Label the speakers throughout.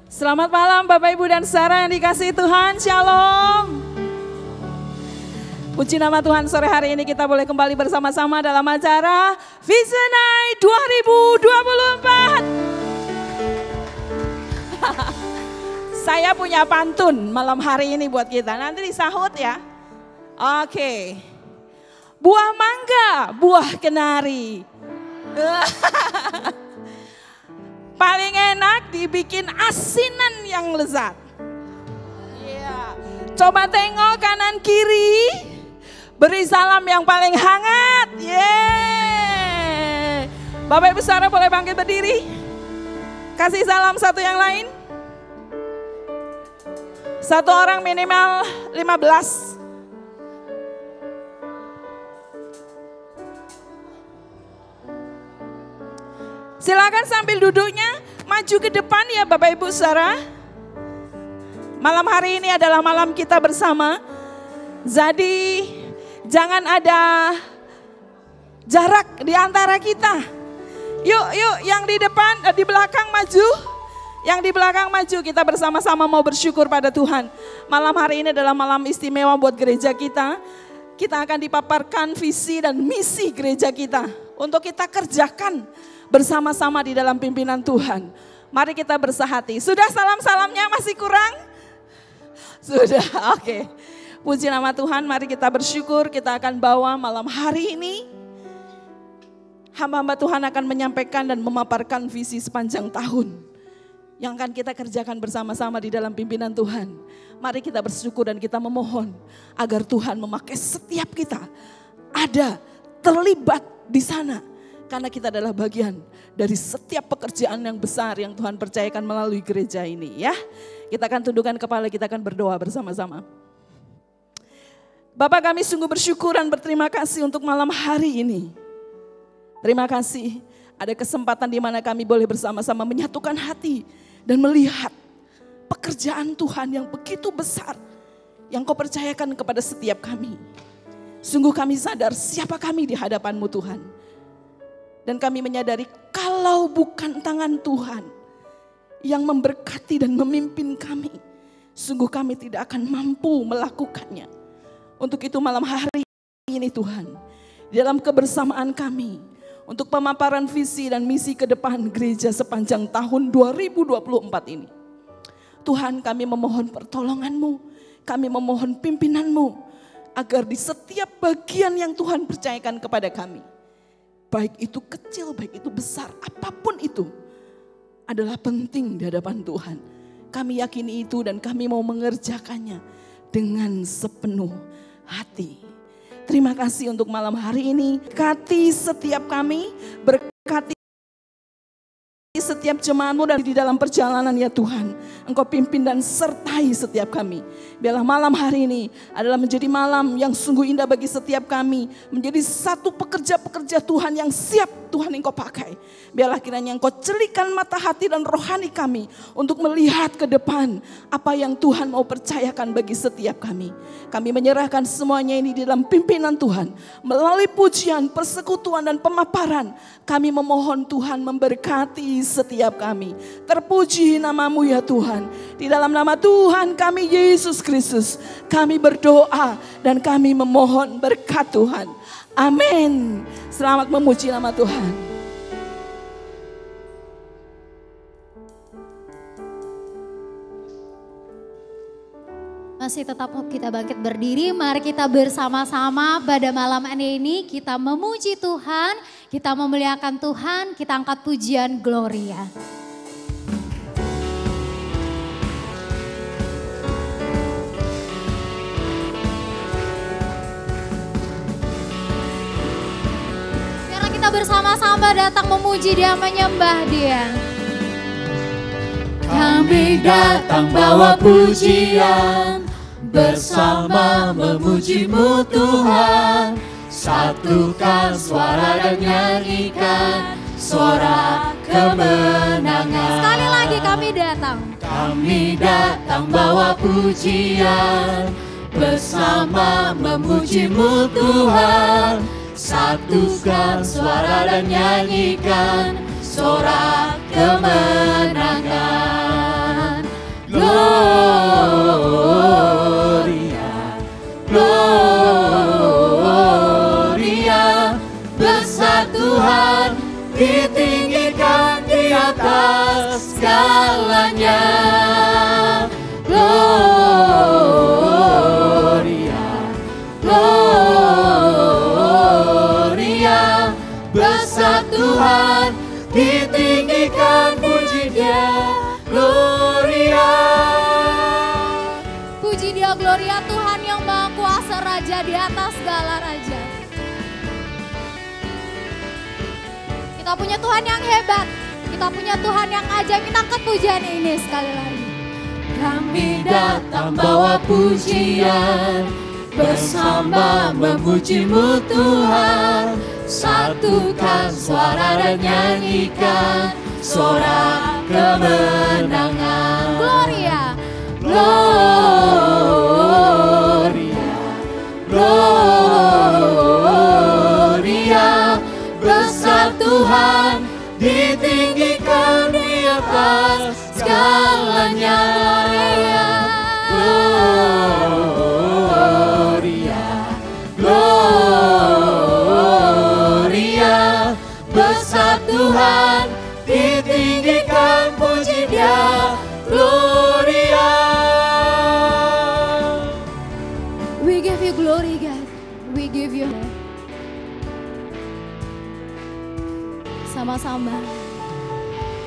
Speaker 1: Selamat malam Bapak Ibu dan Saudara yang dikasihi Tuhan, Shalom. Puji nama Tuhan, sore hari ini kita boleh kembali bersama-sama dalam acara Vision Night 2024. Saya punya pantun malam hari ini buat kita, nanti disahut ya. Oke. Buah mangga, buah kenari. Paling enak dibikin asinan yang lezat. Iya. Coba tengok kanan kiri. Beri salam yang paling hangat. Yeay. Bapak Ibu Saudara boleh bangkit berdiri. Kasih salam satu yang lain. Satu orang minimal 15. Silakan sambil duduknya maju ke depan ya Bapak Ibu Saudara. Malam hari ini adalah malam kita bersama. Jadi jangan ada jarak di antara kita. Yuk yang di depan, di belakang maju. Yang di belakang maju, kita bersama-sama mau bersyukur pada Tuhan. Malam hari ini adalah malam istimewa buat gereja kita. Kita akan dipaparkan visi dan misi gereja kita. Untuk kita kerjakan bersama-sama di dalam pimpinan Tuhan. Mari kita bersahati. Sudah salam-salamnya masih kurang? Sudah, oke. Puji nama Tuhan, mari kita bersyukur. Kita akan bawa malam hari ini. Hamba-hamba Tuhan akan menyampaikan dan memaparkan visi sepanjang tahun. Yang akan kita kerjakan bersama-sama di dalam pimpinan Tuhan. Mari kita bersyukur dan kita memohon agar Tuhan memakai setiap kita. Ada, terlibat di sana. Karena kita adalah bagian dari setiap pekerjaan yang besar yang Tuhan percayakan melalui gereja ini ya. Kita akan tundukkan kepala, kita akan berdoa bersama-sama. Bapak, kami sungguh bersyukur dan berterima kasih untuk malam hari ini. Terima kasih ada kesempatan di mana kami boleh bersama-sama menyatukan hati dan melihat pekerjaan Tuhan yang begitu besar yang Kau percayakan kepada setiap kami. Sungguh kami sadar siapa kami di hadapan-Mu Tuhan. Dan kami menyadari kalau bukan tangan Tuhan yang memberkati dan memimpin kami, sungguh kami tidak akan mampu melakukannya. Untuk itu malam hari ini Tuhan, di dalam kebersamaan kami, untuk pemaparan visi dan misi ke depan gereja sepanjang tahun 2024 ini. Tuhan, kami memohon pertolongan-Mu, kami memohon pimpinan-Mu, agar di setiap bagian yang Tuhan percayakan kepada kami, baik itu kecil, baik itu besar, apapun itu adalah penting di hadapan Tuhan. Kami yakini itu dan kami mau mengerjakannya dengan sepenuh hati. Terima kasih untuk malam hari ini. Berkati setiap kami, berkati setiap jemaat-Mu dan di dalam perjalanan ya Tuhan. Engkau pimpin dan sertai setiap kami. Biarlah malam hari ini adalah menjadi malam yang sungguh indah bagi setiap kami. Menjadi satu pekerja-pekerja Tuhan yang siap Tuhan Engkau pakai. Biarlah kiranya Engkau celikan mata hati dan rohani kami untuk melihat ke depan apa yang Tuhan mau percayakan bagi setiap kami. Kami menyerahkan semuanya ini di dalam pimpinan Tuhan. Melalui pujian, persekutuan dan pemaparan, kami memohon Tuhan memberkati setiap kami. Terpuji nama-Mu ya Tuhan. Di dalam nama Tuhan kami Yesus Kristus, kami berdoa dan kami memohon berkat Tuhan. Amin. Selamat memuji nama Tuhan.
Speaker 2: Masih tetap kita bangkit berdiri, mari kita bersama-sama pada malam ini kita memuji Tuhan, kita memuliakan Tuhan, kita angkat pujian Gloria. Sekarang kita bersama-sama datang memuji Dia, menyembah Dia.
Speaker 3: Kami datang bawa pujian, bersama memuji-Mu Tuhan. Satukan suara dan nyanyikan suara kemenangan.
Speaker 2: Sekali lagi kami datang.
Speaker 3: Kami datang bawa pujian, bersama memuji-Mu Tuhan. Satukan suara dan nyanyikan suara kemenangan. Gloria, Gloria, besar Tuhan, ditinggikan di atas segalanya. Gloria, Gloria, besar Tuhan, ditinggikan, puji Dia, Gloria.
Speaker 2: Puji Dia, Gloria, Tuhan yang Maha Kuasa, Raja di atas segala raja. Kita punya Tuhan yang hebat, kita punya Tuhan yang ajaib. Kita angkat pujian ini sekali lagi.
Speaker 3: Kami datang bawa pujian, bersama memuji-Mu Tuhan. Satukan suara dan nyanyikan sorak kemenangan.
Speaker 2: Gloria,
Speaker 3: Gloria, Gloria, besar Tuhan, ditinggikan di atas segalanya. Gloria, Gloria, besar Tuhan, ditinggikan, puji Dia, Gloria.
Speaker 2: we give you glory, God. We give you sama-sama.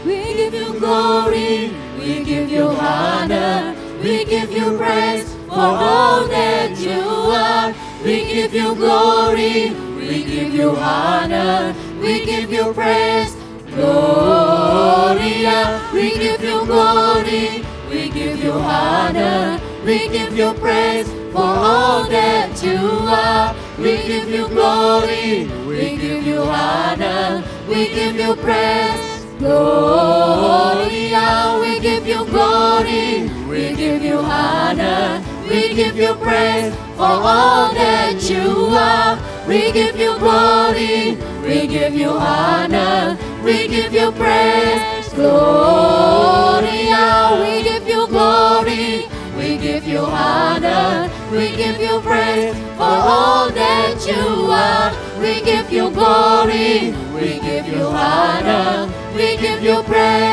Speaker 3: We give you glory, we give you honor, we give you praise for all that you are. We give you glory, we give you honor, we give you praise. Gloria, we give you glory, we give you honor, we give you praise for all that you are. We give you glory, we give you honor, we give you praise. Gloria, we give you glory, we give you honor, we give you praise for all that you are. We give you glory, we give you honor, we give you praise. Gloria, we give you glory, we give you honor, we give you praise for all that you are. We give you glory, we give you honor, we give you praise.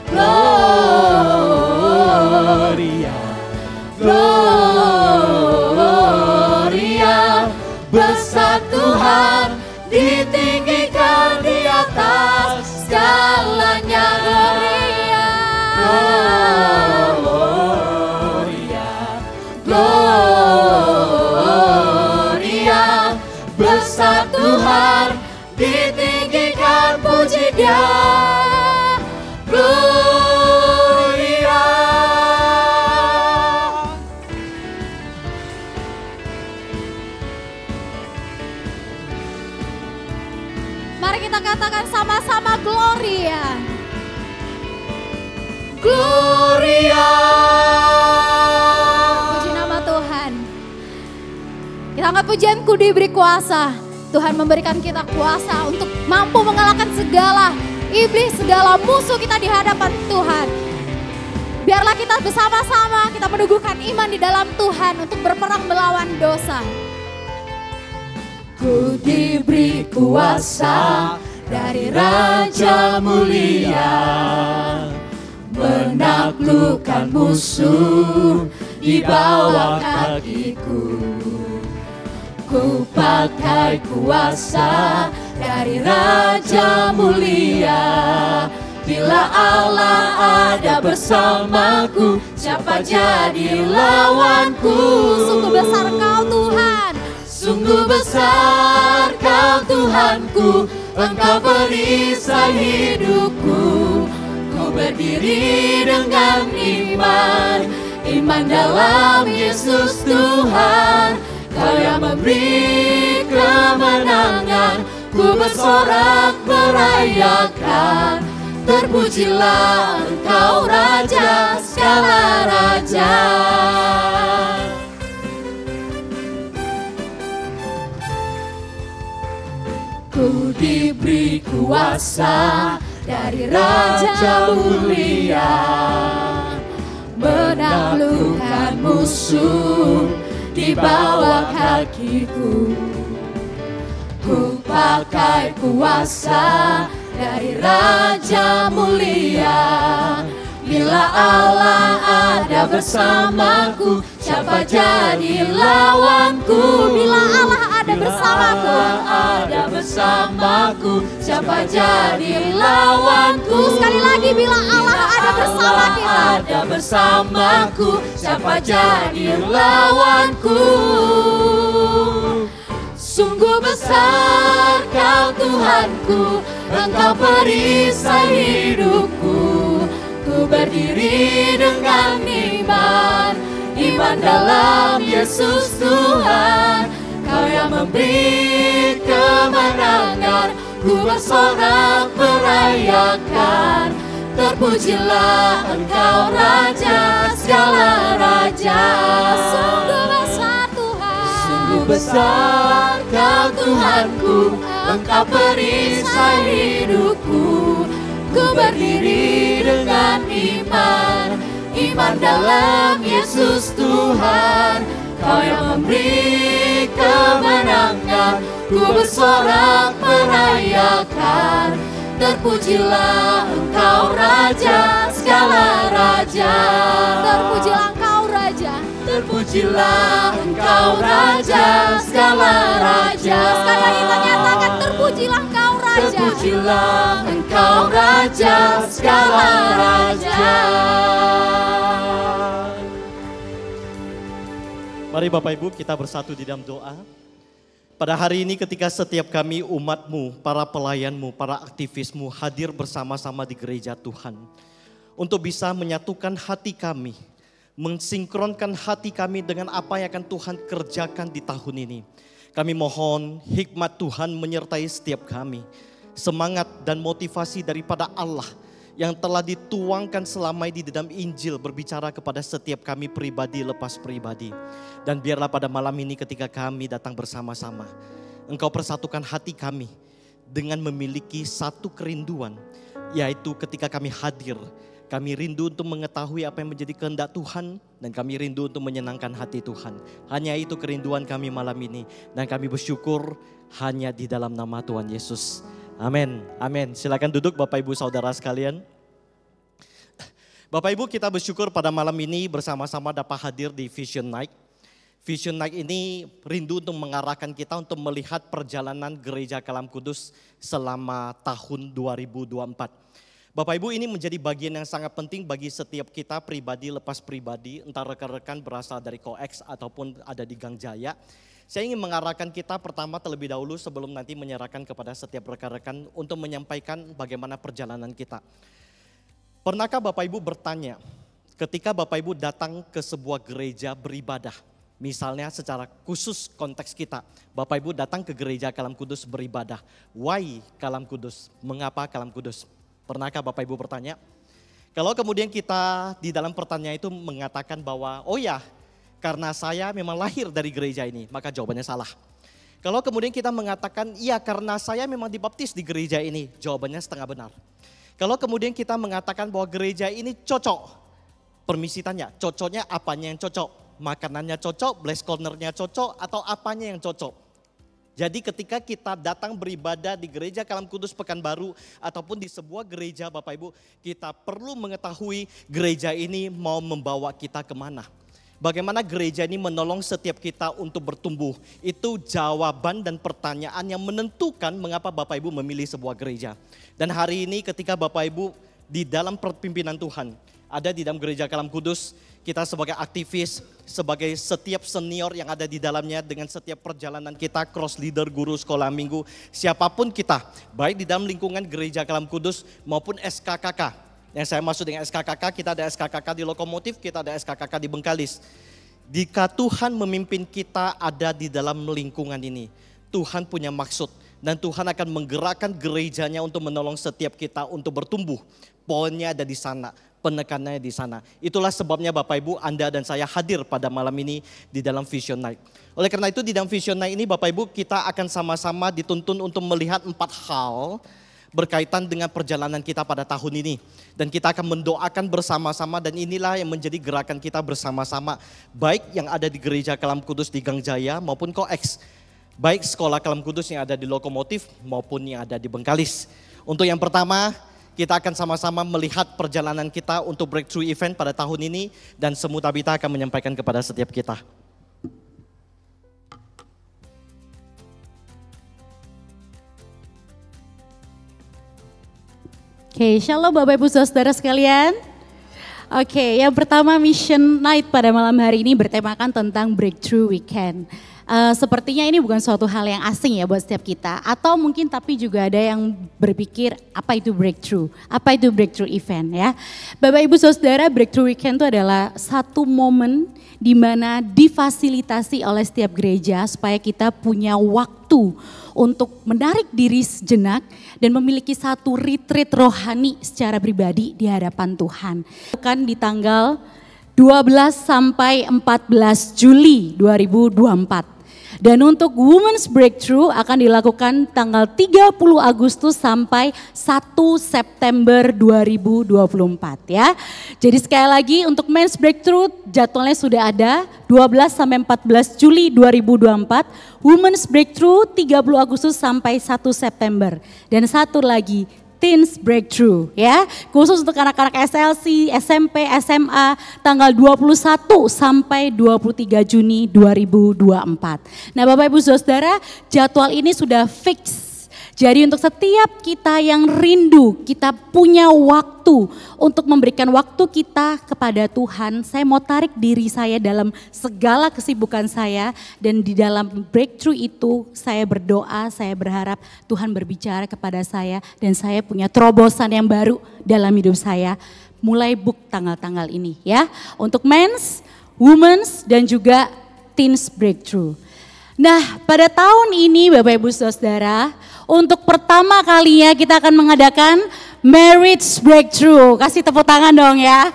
Speaker 3: Gloria, Gloria, besar Tuhan, ditinggikan di atas segalanya. Gloria, Gloria, besar Tuhan, ditinggikan, puji Dia, Gloria.
Speaker 2: Mari kita katakan sama-sama Gloria.
Speaker 3: Gloria.
Speaker 2: Puji nama Tuhan. Kita angkat pujian, Ku diberi kuasa. Tuhan memberikan kita kuasa untuk mampu mengalahkan segala iblis, segala musuh kita di hadapan Tuhan. Biarlah kita bersama-sama kita meneguhkan iman di dalam Tuhan untuk berperang melawan dosa.
Speaker 3: Ku diberi kuasa dari Raja mulia, menaklukkan musuh di bawah kakiku. Ku pakai kuasa dari Raja mulia. Bila Allah ada bersamaku, siapa jadi lawanku?
Speaker 2: Sungguh besar Kau Tuhan,
Speaker 3: sungguh besar Kau Tuhanku, Engkau perisai hidupku. Ku berdiri dengan iman, iman dalam Yesus Tuhan. Kau yang memberi kemenangan, ku bersorak merayakan. Terpujilah Engkau Raja segala raja. Ku diberi kuasa dari Raja mulia, menaklukkan musuh di bawah kakiku. Ku pakai kuasa dari Raja mulia. Bila Allah ada bersamaku, siapa jadi lawanku?
Speaker 2: Bila Allah ada bersamaku,
Speaker 3: ada bersamaku, siapa jadi lawanku?
Speaker 2: Sekali lagi, bila Allah ada bersama kita,
Speaker 3: ada bersamaku, siapa jadi lawanku? Sungguh besar Kau Tuhanku, Engkau perisai hidupku. Ku berdiri dengan iman, iman dalam Yesus Tuhan. Kau yang memberi kemenangan, ku bersorak merayakan. Terpujilah Engkau Raja segala raja.
Speaker 2: sungguh besar Tuhan.
Speaker 3: Sungguh besar Kau Tuhanku, Engkau perisai hidupku. Ku berdiri dengan iman, iman dalam Yesus Tuhan. Kau yang memberi kemenangan, ku bersorak merayakan. Terpujilah Engkau Raja segala raja.
Speaker 2: Terpujilah Engkau Raja.
Speaker 3: Terpujilah Engkau Raja segala raja.
Speaker 2: Sekali lagi kita nyatakan, terpujilah Engkau Raja.
Speaker 3: Terpujilah Engkau Raja segala raja.
Speaker 4: Mari Bapak Ibu kita bersatu di dalam doa. Pada hari ini ketika setiap kami umat-Mu, para pelayan-Mu, para aktivis-Mu hadir bersama-sama di gereja Tuhan. Untuk bisa menyatukan hati kami, mensinkronkan hati kami dengan apa yang akan Tuhan kerjakan di tahun ini. Kami mohon hikmat Tuhan menyertai setiap kami. Semangat dan motivasi daripada Allah yang telah dituangkan selama ini di dalam Injil berbicara kepada setiap kami pribadi lepas pribadi. Dan biarlah pada malam ini ketika kami datang bersama-sama, Engkau persatukan hati kami dengan memiliki satu kerinduan, yaitu ketika kami hadir, kami rindu untuk mengetahui apa yang menjadi kehendak Tuhan, dan kami rindu untuk menyenangkan hati Tuhan. Hanya itu kerinduan kami malam ini, dan kami bersyukur hanya di dalam nama Tuhan Yesus. Amin, amin. Silakan duduk Bapak Ibu Saudara sekalian. Bapak Ibu kita bersyukur pada malam ini bersama-sama dapat hadir di Vision Night. Vision Night ini rindu untuk mengarahkan kita untuk melihat perjalanan Gereja Kalam Kudus selama tahun 2024. Bapak Ibu ini menjadi bagian yang sangat penting bagi setiap kita pribadi lepas pribadi, entah rekan-rekan berasal dari Koex ataupun ada di Gang Jaya. Saya ingin mengarahkan kita pertama terlebih dahulu sebelum nanti menyerahkan kepada setiap rekan-rekan untuk menyampaikan bagaimana perjalanan kita. Pernahkah Bapak Ibu bertanya, ketika Bapak Ibu datang ke sebuah gereja beribadah, misalnya secara khusus konteks kita, Bapak Ibu datang ke gereja Kalam Kudus beribadah. Why Kalam Kudus? Mengapa Kalam Kudus? Pernahkah Bapak Ibu bertanya? Kalau kemudian kita di dalam pertanyaan itu mengatakan bahwa, oh ya, karena saya memang lahir dari gereja ini, maka jawabannya salah. Kalau kemudian kita mengatakan, iya karena saya memang dibaptis di gereja ini, jawabannya setengah benar. Kalau kemudian kita mengatakan bahwa gereja ini cocok, permisi tanya, cocoknya apanya yang cocok? Makanannya cocok, bless cornernya cocok, atau apanya yang cocok? Jadi ketika kita datang beribadah di gereja Kalam Kudus Pekanbaru ataupun di sebuah gereja Bapak Ibu, kita perlu mengetahui gereja ini mau membawa kita kemana. Bagaimana gereja ini menolong setiap kita untuk bertumbuh. Itu jawaban dan pertanyaan yang menentukan mengapa Bapak Ibu memilih sebuah gereja. Dan hari ini ketika Bapak Ibu di dalam perpimpinan Tuhan, ada di dalam gereja Kalam Kudus, kita sebagai aktivis, sebagai setiap senior yang ada di dalamnya dengan setiap perjalanan kita, cross leader, guru sekolah minggu, siapapun kita, baik di dalam lingkungan gereja Kalam Kudus maupun SKKK. Yang saya maksud dengan SKKK, kita ada SKKK di Lokomotif, kita ada SKKK di Bengkalis. Jika Tuhan memimpin kita ada di dalam lingkungan ini, Tuhan punya maksud. Dan Tuhan akan menggerakkan gerejanya untuk menolong setiap kita untuk bertumbuh. Poinnya ada di sana, penekanannya di sana. Itulah sebabnya Bapak Ibu, Anda dan saya hadir pada malam ini di dalam Vision Night. Oleh karena itu di dalam Vision Night ini Bapak Ibu kita akan sama-sama dituntun untuk melihat 4 hal. berkaitan dengan perjalanan kita pada tahun ini. Dan kita akan mendoakan bersama-sama dan inilah yang menjadi gerakan kita bersama-sama. Baik yang ada di Gereja Kalam Kudus di Gang Jaya maupun Koex. Baik Sekolah Kalam Kudus yang ada di Lokomotif maupun yang ada di Bengkalis. Untuk yang pertama, kita akan sama-sama melihat perjalanan kita untuk breakthrough event pada tahun ini. Dan Semu Tabita akan menyampaikan kepada setiap kita.
Speaker 5: Oke, shalom Bapak Ibu Saudara sekalian. Oke, yang pertama Mission Night pada malam hari ini bertemakan tentang Breakthrough Weekend. Sepertinya ini bukan suatu hal yang asing ya buat setiap kita. Atau mungkin tapi juga ada yang berpikir apa itu breakthrough, apa itu breakthrough event ya. Bapak Ibu Saudara, Breakthrough Weekend itu adalah satu momen di mana difasilitasi oleh setiap gereja supaya kita punya waktu untuk menarik diri sejenak dan memiliki satu retreat rohani secara pribadi di hadapan Tuhan. Bukan di tanggal 12 sampai 14 Juli 2024. Dan untuk Women's Breakthrough akan dilakukan tanggal 30 Agustus sampai 1 September 2024 ya. Jadi sekali lagi untuk Men's Breakthrough jadwalnya sudah ada 12 sampai 14 Juli 2024. Women's Breakthrough 30 Agustus sampai 1 September. Dan satu lagi Teens Breakthrough ya, khusus untuk anak-anak SLC, SMP, SMA tanggal 21 sampai 23 Juni 2024. Nah Bapak Ibu Saudara, jadwal ini sudah fix. Jadi untuk setiap kita yang rindu, kita punya waktu untuk memberikan waktu kita kepada Tuhan. Saya mau tarik diri saya dalam segala kesibukan saya dan di dalam breakthrough itu saya berdoa, saya berharap Tuhan berbicara kepada saya dan saya punya terobosan yang baru dalam hidup saya. Mulai book tanggal-tanggal ini ya. Untuk men's, women's dan juga teens breakthrough. Nah pada tahun ini Bapak Ibu Saudara, untuk pertama kalinya kita akan mengadakan Marriage Breakthrough. Kasih tepuk tangan dong ya.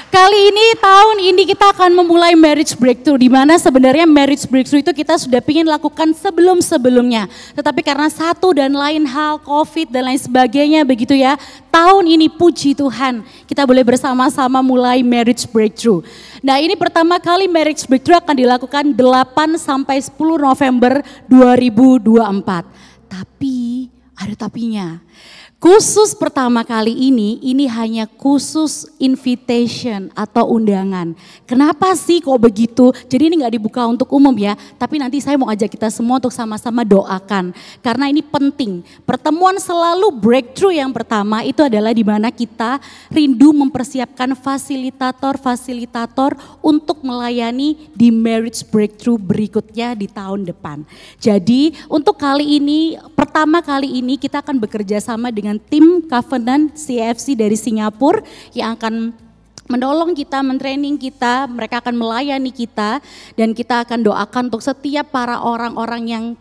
Speaker 5: Kali ini tahun ini kita akan memulai Marriage Breakthrough. Di mana sebenarnya Marriage Breakthrough itu kita sudah ingin lakukan sebelum-sebelumnya. Tetapi karena satu dan lain hal, COVID dan lain sebagainya begitu ya. Tahun ini puji Tuhan kita boleh bersama-sama mulai Marriage Breakthrough. Nah ini pertama kali Marriage Breakthrough akan dilakukan 8 sampai 10 November 2024. Tapi ada tapinya. Khusus pertama kali ini hanya khusus invitation atau undangan. Kenapa sih kok begitu? Jadi ini gak dibuka untuk umum ya. Tapi nanti saya mau ajak kita semua untuk sama-sama doakan. Karena ini penting. Pertemuan selalu breakthrough yang pertama itu adalah di mana kita rindu mempersiapkan fasilitator-fasilitator untuk melayani di marriage breakthrough berikutnya di tahun depan. Jadi untuk kali ini, pertama kali ini kita akan bekerja sama dengan tim Covenant CFC dari Singapura yang akan menolong kita, mentraining kita, mereka akan melayani kita dan kita akan doakan untuk setiap para orang-orang yang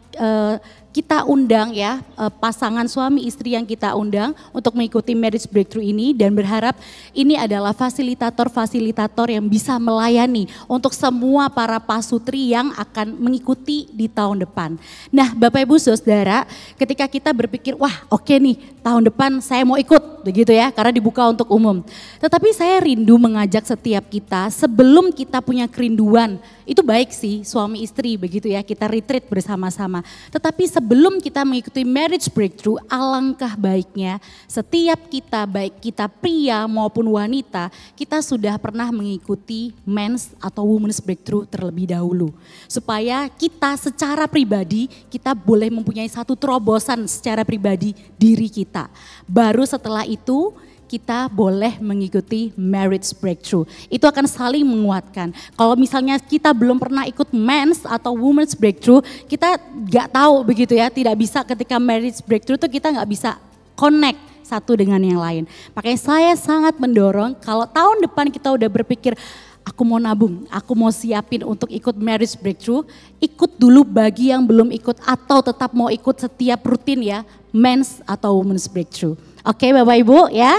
Speaker 5: kita undang ya, pasangan suami istri yang kita undang untuk mengikuti Marriage Breakthrough ini dan berharap ini adalah fasilitator-fasilitator yang bisa melayani untuk semua para pasutri yang akan mengikuti di tahun depan. Nah Bapak Ibu Saudara, ketika kita berpikir wah oke nih tahun depan saya mau ikut begitu ya karena dibuka untuk umum. Tetapi saya rindu mengajak setiap kita sebelum kita punya kerinduan, itu baik sih suami istri begitu ya kita retreat bersama-sama. Tetapi sebelum kita mengikuti Marriage Breakthrough, alangkah baiknya setiap kita, baik kita pria maupun wanita, kita sudah pernah mengikuti Men's atau Women's Breakthrough terlebih dahulu. Supaya kita secara pribadi, kita boleh mempunyai satu terobosan secara pribadi diri kita. Baru setelah itu, kita boleh mengikuti Marriage Breakthrough. Itu akan saling menguatkan. Kalau misalnya kita belum pernah ikut Men's atau Women's Breakthrough, kita gak tahu begitu ya, tidak bisa ketika Marriage Breakthrough itu kita gak bisa connect satu dengan yang lain. Makanya saya sangat mendorong kalau tahun depan kita udah berpikir, aku mau nabung, aku mau siapin untuk ikut Marriage Breakthrough, ikut dulu bagi yang belum ikut atau tetap mau ikut setiap rutin ya, Men's atau Women's Breakthrough. Oke Bapak Ibu ya.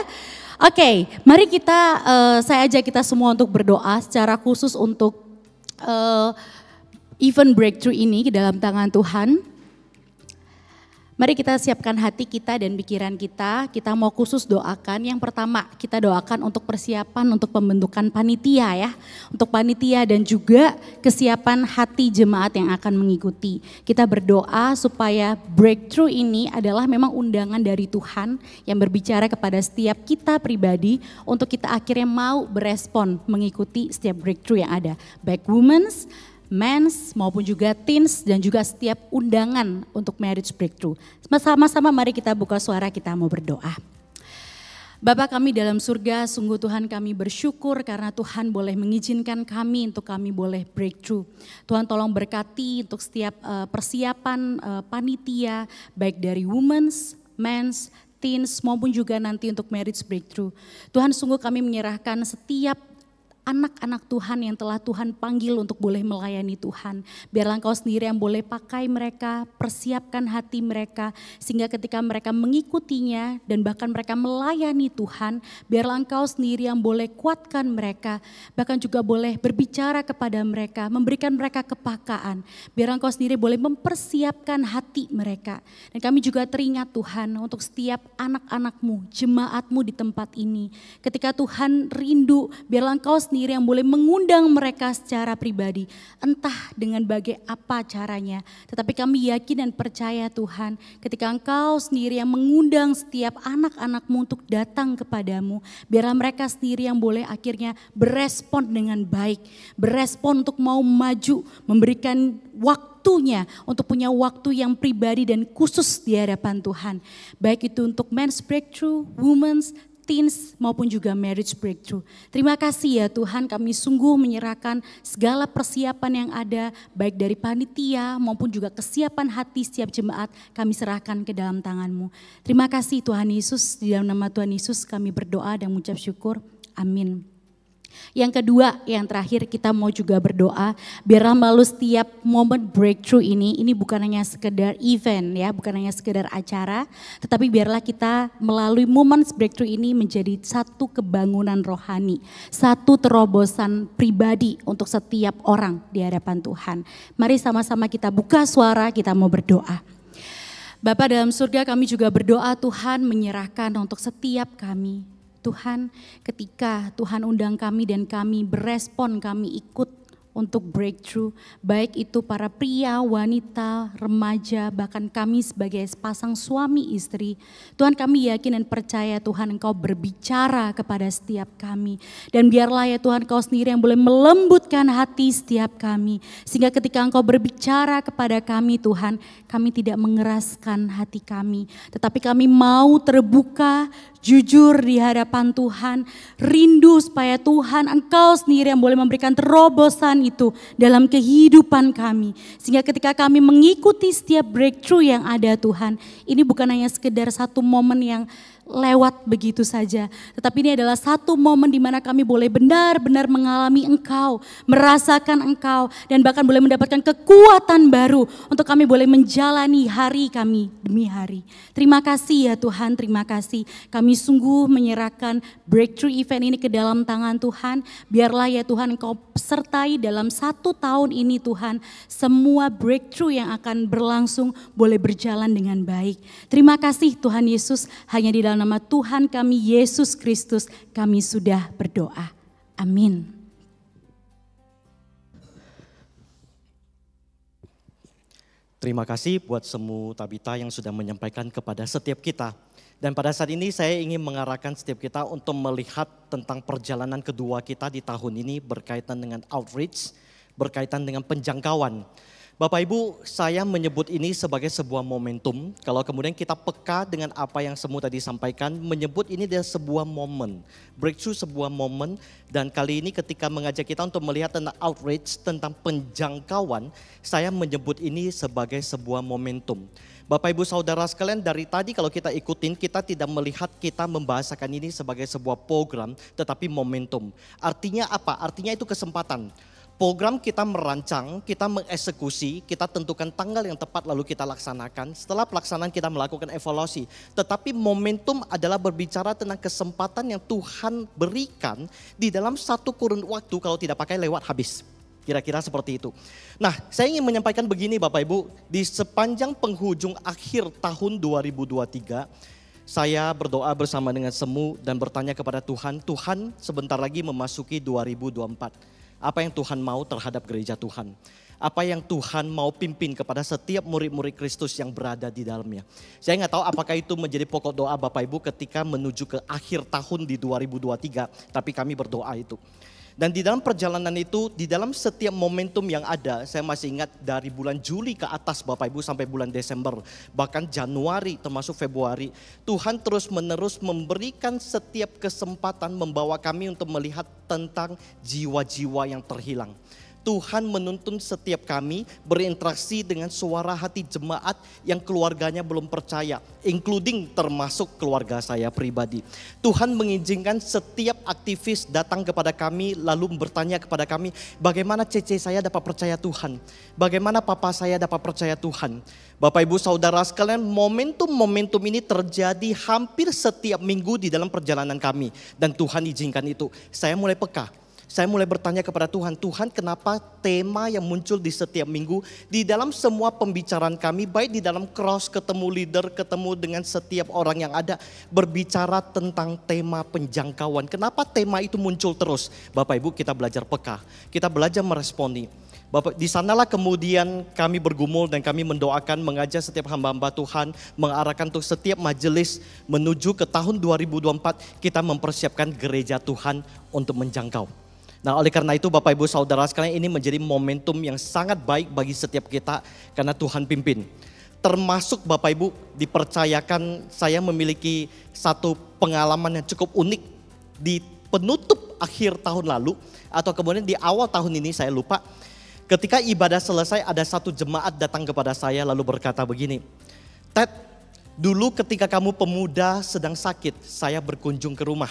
Speaker 5: Oke, mari kita, saya ajak kita semua untuk berdoa secara khusus untuk event breakthrough ini ke dalam tangan Tuhan. Mari kita siapkan hati kita dan pikiran kita. Kita mau khusus doakan. Yang pertama kita doakan untuk persiapan untuk pembentukan panitia ya. Untuk panitia dan juga kesiapan hati jemaat yang akan mengikuti. Kita berdoa supaya breakthrough ini adalah memang undangan dari Tuhan yang berbicara kepada setiap kita pribadi untuk kita akhirnya mau berespon mengikuti setiap breakthrough yang ada. Baik women's, men's maupun juga teens dan juga setiap undangan untuk marriage breakthrough. Sama-sama mari kita buka suara, kita mau berdoa. Bapa kami dalam surga, sungguh Tuhan kami bersyukur karena Tuhan boleh mengizinkan kami untuk kami boleh breakthrough. Tuhan tolong berkati untuk setiap persiapan panitia baik dari women's, men's, teens maupun juga nanti untuk marriage breakthrough. Tuhan sungguh kami menyerahkan setiap anak-anak Tuhan yang telah Tuhan panggil untuk boleh melayani Tuhan. Biarlah Engkau sendiri yang boleh pakai mereka, persiapkan hati mereka. Sehingga ketika mereka mengikutinya dan bahkan mereka melayani Tuhan, biarlah Engkau sendiri yang boleh kuatkan mereka. Bahkan juga boleh berbicara kepada mereka, memberikan mereka kepakaan. Biar Engkau sendiri boleh mempersiapkan hati mereka. Dan kami juga teringat Tuhan untuk setiap anak-anak-Mu, jemaat-Mu di tempat ini. Ketika Tuhan rindu, biarlah Engkau sendiri yang boleh mengundang mereka secara pribadi. Entah dengan bagai apa caranya. Tetapi kami yakin dan percaya Tuhan, ketika Engkau sendiri yang mengundang setiap anak-anak-Mu untuk datang kepadamu, biarlah mereka sendiri yang boleh akhirnya berespon dengan baik. Berespon untuk mau maju, memberikan waktunya untuk punya waktu yang pribadi dan khusus di hadapan Tuhan. Baik itu untuk men's breakthrough, women's, teens maupun juga marriage breakthrough. Terima kasih ya Tuhan, kami sungguh menyerahkan segala persiapan yang ada baik dari panitia maupun juga kesiapan hati setiap jemaat kami serahkan ke dalam tangan-Mu. Terima kasih Tuhan Yesus, di dalam nama Tuhan Yesus kami berdoa dan mengucap syukur. Amin. Yang kedua, yang terakhir kita mau juga berdoa biarlah melalui setiap momen breakthrough ini bukan hanya sekedar event ya, bukan hanya sekedar acara, tetapi biarlah kita melalui momen breakthrough ini menjadi satu kebangunan rohani, satu terobosan pribadi untuk setiap orang di hadapan Tuhan. Mari sama-sama kita buka suara, kita mau berdoa. Bapa dalam surga, kami juga berdoa Tuhan menyerahkan untuk setiap kami. Tuhan, ketika Tuhan undang kami dan kami berespon, kami ikut untuk breakthrough, baik itu para pria, wanita, remaja, bahkan kami sebagai pasang suami istri. Tuhan, kami yakin dan percaya Tuhan Engkau berbicara kepada setiap kami. Dan biarlah ya Tuhan Engkau sendiri yang boleh melembutkan hati setiap kami. Sehingga ketika Engkau berbicara kepada kami Tuhan, kami tidak mengeraskan hati kami. Tetapi kami mau terbuka, jujur di hadapan Tuhan, rindu supaya Tuhan Engkau sendiri yang boleh memberikan terobosan itu dalam kehidupan kami. Sehingga ketika kami mengikuti setiap breakthrough yang ada Tuhan, ini bukan hanya sekedar satu momen yang lewat begitu saja. Tetapi ini adalah satu momen di mana kami boleh benar-benar mengalami Engkau, merasakan Engkau, dan bahkan boleh mendapatkan kekuatan baru untuk kami boleh menjalani hari kami demi hari. Terima kasih ya Tuhan, terima kasih. Kami sungguh menyerahkan breakthrough event ini ke dalam tangan Tuhan. Biarlah ya Tuhan Engkau sertai dalam 1 tahun ini Tuhan, semua breakthrough yang akan berlangsung boleh berjalan dengan baik. Terima kasih Tuhan Yesus, hanya di dalam nama Tuhan kami Yesus Kristus kami sudah berdoa. Amin.
Speaker 4: Terima kasih buat Semu Tabita yang sudah menyampaikan kepada setiap kita. Dan pada saat ini saya ingin mengarahkan setiap kita untuk melihat tentang perjalanan kedua kita di tahun ini berkaitan dengan outreach, berkaitan dengan penjangkauan. Bapak Ibu, saya menyebut ini sebagai sebuah momentum. Kalau kemudian kita peka dengan apa yang Semu tadi sampaikan, menyebut ini adalah sebuah momen. Breakthrough sebuah momen, dan kali ini ketika mengajak kita untuk melihat tentang outreach, tentang penjangkauan, saya menyebut ini sebagai sebuah momentum. Bapak Ibu Saudara sekalian, dari tadi kalau kita ikutin, kita tidak melihat kita membahasakan ini sebagai sebuah program, tetapi momentum. Artinya apa? Artinya itu kesempatan. Program kita merancang, kita mengeksekusi, kita tentukan tanggal yang tepat lalu kita laksanakan. Setelah pelaksanaan kita melakukan evaluasi. Tetapi momentum adalah berbicara tentang kesempatan yang Tuhan berikan di dalam satu kurun waktu, kalau tidak pakai lewat habis. Kira-kira seperti itu. Nah, saya ingin menyampaikan begini Bapak Ibu, di sepanjang penghujung akhir tahun 2023, saya berdoa bersama dengan Semu dan bertanya kepada Tuhan, Tuhan sebentar lagi memasuki 2024. Apa yang Tuhan mau terhadap gereja Tuhan? Apa yang Tuhan mau pimpin kepada setiap murid-murid Kristus yang berada di dalamnya. Saya nggak tahu apakah itu menjadi pokok doa Bapak Ibu ketika menuju ke akhir tahun di 2023, tapi kami berdoa itu. Dan di dalam perjalanan itu, di dalam setiap momentum yang ada, saya masih ingat dari bulan Juli ke atas Bapak Ibu sampai bulan Desember, bahkan Januari termasuk Februari, Tuhan terus menerus memberikan setiap kesempatan membawa kami untuk melihat tentang jiwa-jiwa yang terhilang. Tuhan menuntun setiap kami berinteraksi dengan suara hati jemaat yang keluarganya belum percaya, including termasuk keluarga saya pribadi. Tuhan mengizinkan setiap aktivis datang kepada kami lalu bertanya kepada kami, bagaimana cece saya dapat percaya Tuhan? Bagaimana papa saya dapat percaya Tuhan? Bapak Ibu Saudara sekalian, momentum-momentum ini terjadi hampir setiap minggu di dalam perjalanan kami. Dan Tuhan izinkan itu. Saya mulai peka. Saya mulai bertanya kepada Tuhan, Tuhan kenapa tema yang muncul di setiap minggu, di dalam semua pembicaraan kami, baik di dalam cross, ketemu leader, ketemu dengan setiap orang yang ada, berbicara tentang tema penjangkauan. Kenapa tema itu muncul terus? Bapak Ibu kita belajar peka, kita belajar meresponi. Bapak, di sanalah kemudian kami bergumul dan kami mendoakan, mengajak setiap hamba-hamba Tuhan, mengarahkan untuk setiap majelis menuju ke tahun 2024, kita mempersiapkan gereja Tuhan untuk menjangkau. Nah oleh karena itu Bapak Ibu Saudara sekalian, ini menjadi momentum yang sangat baik bagi setiap kita karena Tuhan pimpin. Termasuk Bapak Ibu dipercayakan saya memiliki satu pengalaman yang cukup unik di penutup akhir tahun lalu atau kemudian di awal tahun ini saya lupa. Ketika ibadah selesai ada satu jemaat datang kepada saya lalu berkata begini, Ted, dulu ketika kamu pemuda sedang sakit saya berkunjung ke rumah.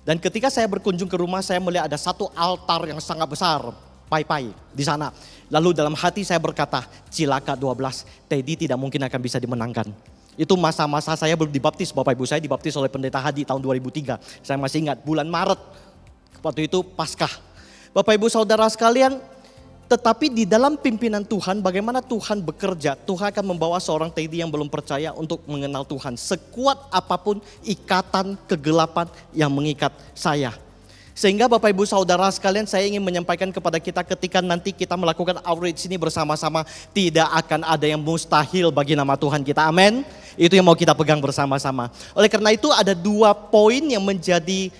Speaker 4: Dan ketika saya berkunjung ke rumah, saya melihat ada satu altar yang sangat besar, pai-pai di sana. Lalu dalam hati saya berkata, cilaka 12, Teddy tidak mungkin akan bisa dimenangkan. Itu masa-masa saya belum dibaptis, Bapak Ibu saya dibaptis oleh Pendeta Hadi tahun 2003. Saya masih ingat bulan Maret, waktu itu Paskah. Bapak Ibu Saudara sekalian, tetapi di dalam pimpinan Tuhan, bagaimana Tuhan bekerja, Tuhan akan membawa seorang Teddy yang belum percaya untuk mengenal Tuhan. Sekuat apapun ikatan kegelapan yang mengikat saya. Sehingga Bapak Ibu Saudara sekalian, saya ingin menyampaikan kepada kita ketika nanti kita melakukan outreach ini bersama-sama, tidak akan ada yang mustahil bagi nama Tuhan kita, amin. Itu yang mau kita pegang bersama-sama. Oleh karena itu ada 2 poin yang menjadi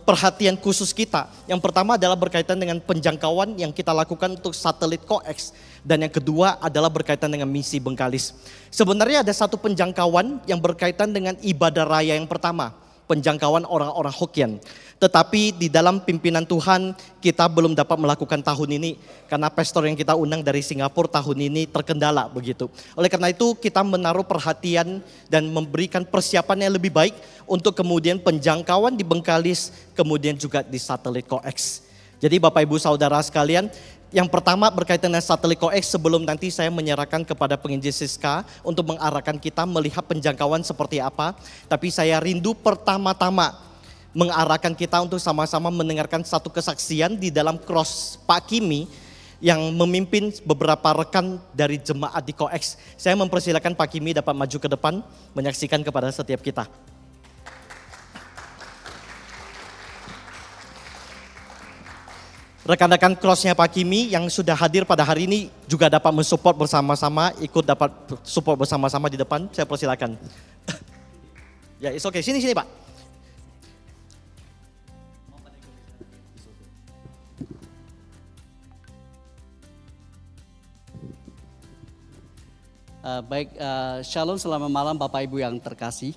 Speaker 4: perhatian khusus kita. Yang pertama adalah berkaitan dengan penjangkauan yang kita lakukan untuk satelit coax. Dan yang kedua adalah berkaitan dengan misi Bengkalis. Sebenarnya ada satu penjangkauan yang berkaitan dengan ibadah raya yang pertama. Penjangkauan orang-orang Hokkien. Tetapi di dalam pimpinan Tuhan kita belum dapat melakukan tahun ini. Karena pastor yang kita undang dari Singapura tahun ini terkendala begitu. Oleh karena itu kita menaruh perhatian dan memberikan persiapan yang lebih baik untuk kemudian penjangkauan di Bengkalis, kemudian juga di satelit coax. Jadi Bapak Ibu Saudara sekalian, yang pertama berkaitan dengan satelit coax, sebelum nanti saya menyerahkan kepada penginjil Siska untuk mengarahkan kita melihat penjangkauan seperti apa. Tapi saya rindu pertama-tama mengarahkan kita untuk sama-sama mendengarkan satu kesaksian di dalam cross Pak Kimi yang memimpin beberapa rekan dari jemaat di coax. Saya mempersilakan Pak Kimi dapat maju ke depan menyaksikan kepada setiap kita. Rekan-rekan crossnya Pak Kimi yang sudah hadir pada hari ini juga dapat mensupport bersama-sama, ikut dapat support bersama-sama di depan. Saya persilakan. Ya, it's okay. Sini Pak.
Speaker 6: Baik, shalom selamat malam Bapak Ibu yang terkasih.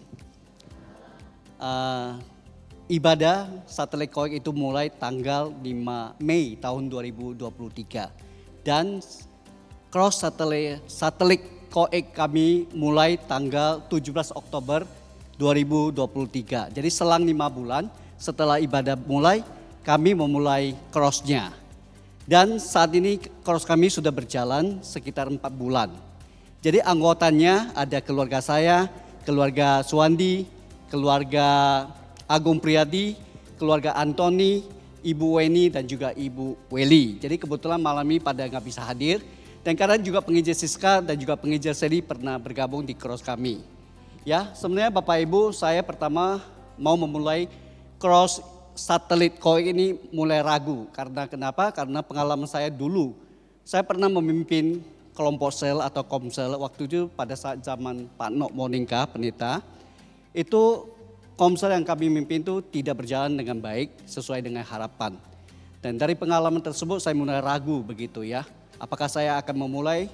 Speaker 6: Ibadah satelit coax itu mulai tanggal 5 Mei tahun 2023. Dan cross satelit coax kami mulai tanggal 17 Oktober 2023. Jadi selang 5 bulan setelah ibadah mulai, kami memulai crossnya. Dan saat ini cross kami sudah berjalan sekitar 4 bulan. Jadi anggotanya ada keluarga saya, keluarga Suwandi, keluarga Agung Priyadi, keluarga Antoni, Ibu Weni dan juga Ibu Weli. Jadi kebetulan malam ini pada nggak bisa hadir. Dan karena juga penginjil Siska dan juga penginjil Seli pernah bergabung di cross kami. Ya, sebenarnya Bapak Ibu, saya pertama mau memulai cross satelit koi ini mulai ragu. Karena kenapa? Karena pengalaman saya dulu. Saya pernah memimpin kelompok sel atau komsel waktu itu pada saat zaman Pak Nok Monika, pendeta. Itu komsel yang kami mimpin itu tidak berjalan dengan baik sesuai dengan harapan. Dan dari pengalaman tersebut saya mulai ragu begitu ya. Apakah saya akan memulai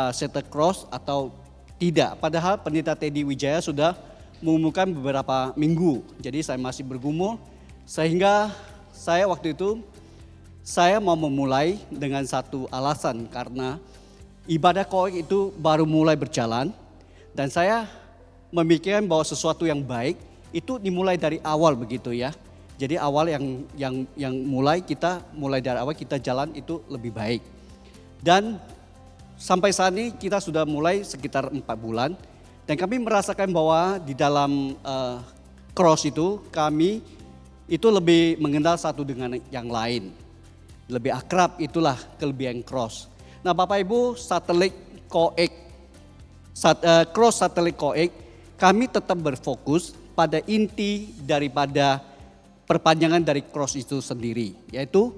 Speaker 6: shuttle cross atau tidak. Padahal pendeta Teddy Wijaya sudah mengumumkan beberapa minggu. Jadi saya masih bergumul sehingga saya waktu itu saya mau memulai dengan satu alasan karena ibadah koi itu baru mulai berjalan. Dan saya memikirkan bahwa sesuatu yang baik itu dimulai dari awal begitu ya. Jadi awal yang mulai dari awal kita jalan itu lebih baik. Dan sampai saat ini kita sudah mulai sekitar 4 bulan. Dan kami merasakan bahwa di dalam cross itu kami itu lebih mengenal satu dengan yang lain. Lebih akrab, itulah kelebihan cross. Nah Bapak Ibu, cross satelit koek kami tetap berfokus pada inti daripada perpanjangan dari cross itu sendiri. Yaitu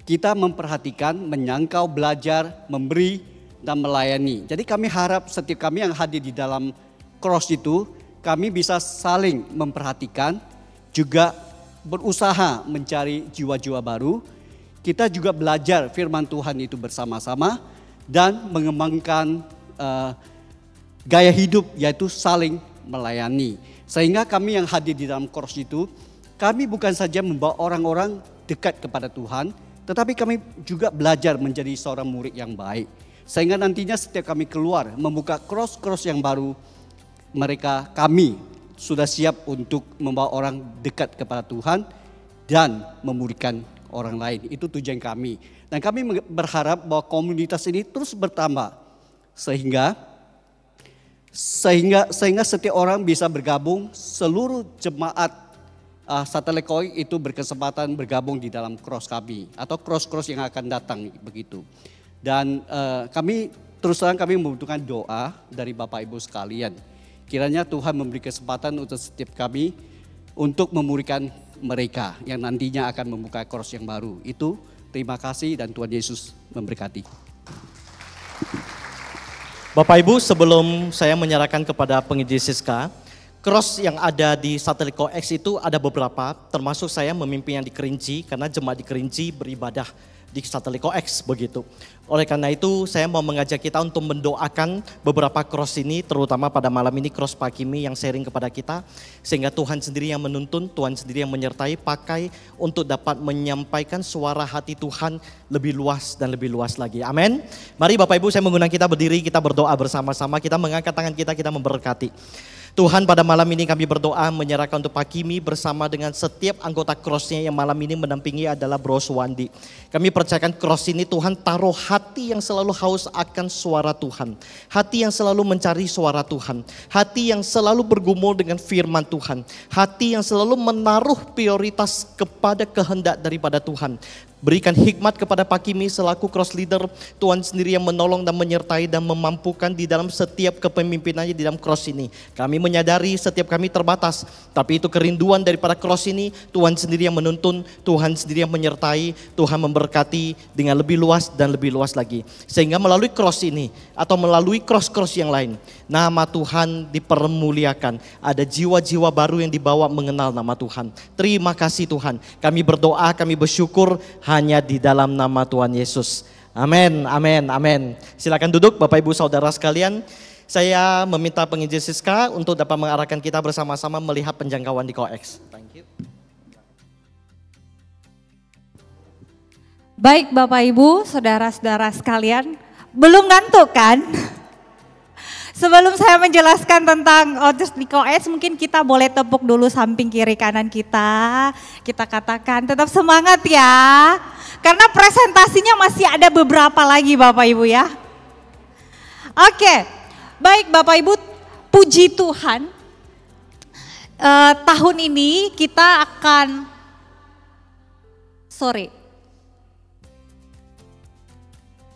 Speaker 6: kita memperhatikan, menyangkau, belajar, memberi, dan melayani. Jadi kami harap setiap kami yang hadir di dalam cross itu, kami bisa saling memperhatikan, juga berusaha mencari jiwa-jiwa baru. Kita juga belajar firman Tuhan itu bersama-sama, dan mengembangkan gaya hidup yaitu saling melayani. Sehingga kami yang hadir di dalam cross itu, kami bukan saja membawa orang-orang dekat kepada Tuhan, tetapi kami juga belajar menjadi seorang murid yang baik. Sehingga nantinya setiap kami keluar membuka cross yang baru, kami sudah siap untuk membawa orang dekat kepada Tuhan dan memuridkan orang lain. Itu tujuan kami. Dan kami berharap bahwa komunitas ini terus bertambah. Sehingga setiap orang bisa bergabung, seluruh jemaat Satelit Koi itu berkesempatan bergabung di dalam cross kami atau cross yang akan datang begitu. Dan kami terus terang kami membutuhkan doa dari Bapak Ibu sekalian. Kiranya Tuhan memberi kesempatan untuk setiap kami untuk memuridkan mereka yang nantinya akan membuka cross yang baru. Itu terima kasih dan Tuhan Yesus memberkati.
Speaker 4: Bapak Ibu, sebelum saya menyerahkan kepada penginjil Siska, cross yang ada di Satelit Coex itu ada beberapa, termasuk saya memimpin yang di Kerinci, karena jemaat di Kerinci beribadah di Satelit Coex begitu. Oleh karena itu saya mau mengajak kita untuk mendoakan beberapa cross ini, terutama pada malam ini cross Pak Kimi yang sharing kepada kita. Sehingga Tuhan sendiri yang menuntun, Tuhan sendiri yang menyertai, pakai untuk dapat menyampaikan suara hati Tuhan lebih luas dan lebih luas lagi. Amin. Mari Bapak Ibu, saya mengundang kita berdiri, kita berdoa bersama-sama, kita mengangkat tangan kita memberkati. Tuhan, pada malam ini kami berdoa menyerahkan untuk Pak Kimi bersama dengan setiap anggota cross-nya yang malam ini mendampingi adalah Bro Suwandi. Kami percayakan cross ini Tuhan taruh hati yang selalu haus akan suara Tuhan. Hati yang selalu mencari suara Tuhan. Hati yang selalu bergumul dengan firman Tuhan. Hati yang selalu menaruh prioritas kepada kehendak daripada Tuhan. Berikan hikmat kepada Pak Kimi selaku cross leader. Tuhan sendiri yang menolong dan menyertai dan memampukan di dalam setiap kepemimpinannya di dalam cross ini. Kami menyadari setiap kami terbatas. Tapi itu kerinduan daripada cross ini. Tuhan sendiri yang menuntun. Tuhan sendiri yang menyertai. Tuhan memberkati dengan lebih luas dan lebih luas lagi. Sehingga melalui cross ini atau melalui cross-cross yang lain, nama Tuhan dipermuliakan. Ada jiwa-jiwa baru yang dibawa mengenal nama Tuhan. Terima kasih Tuhan. Kami berdoa, kami bersyukur hanya di dalam nama Tuhan Yesus. Amin, amin, amin. Silakan duduk Bapak Ibu Saudara sekalian. Saya meminta penginjil Siska untuk dapat mengarahkan kita bersama-sama melihat penjangkauan di Coex. Thank you.
Speaker 7: Baik Bapak Ibu, Saudara-saudara sekalian, belum ngantuk kan? Sebelum saya menjelaskan tentang di Coex, mungkin kita boleh tepuk dulu samping kiri kanan kita. Kita katakan tetap semangat ya. Karena presentasinya masih ada beberapa lagi Bapak Ibu ya. Oke, baik Bapak Ibu, puji Tuhan. Tahun ini kita akan sore.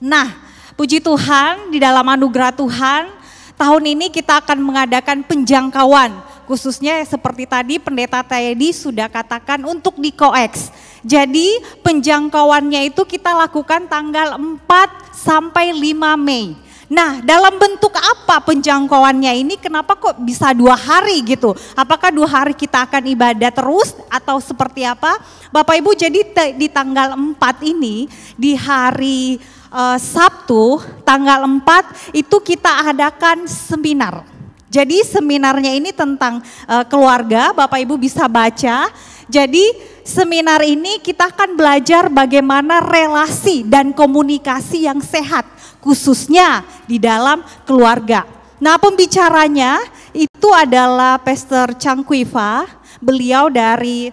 Speaker 7: Nah, puji Tuhan, di dalam anugerah Tuhan, tahun ini kita akan mengadakan penjangkauan. Khususnya seperti tadi Pendeta Teddy sudah katakan untuk di Koeks. Jadi penjangkauannya itu kita lakukan tanggal 4 sampai 5 Mei. Nah, dalam bentuk apa penjangkauannya ini? Kenapa kok bisa 2 hari gitu? Apakah 2 hari kita akan ibadah terus atau seperti apa? Bapak Ibu, jadi di tanggal 4 ini, di hari Sabtu tanggal 4 itu kita adakan seminar. Jadi seminarnya ini tentang keluarga, Bapak Ibu bisa baca. Jadi seminar ini kita akan belajar bagaimana relasi dan komunikasi yang sehat, khususnya di dalam keluarga. Nah, pembicaranya itu adalah Pastor Changkuifa, beliau dari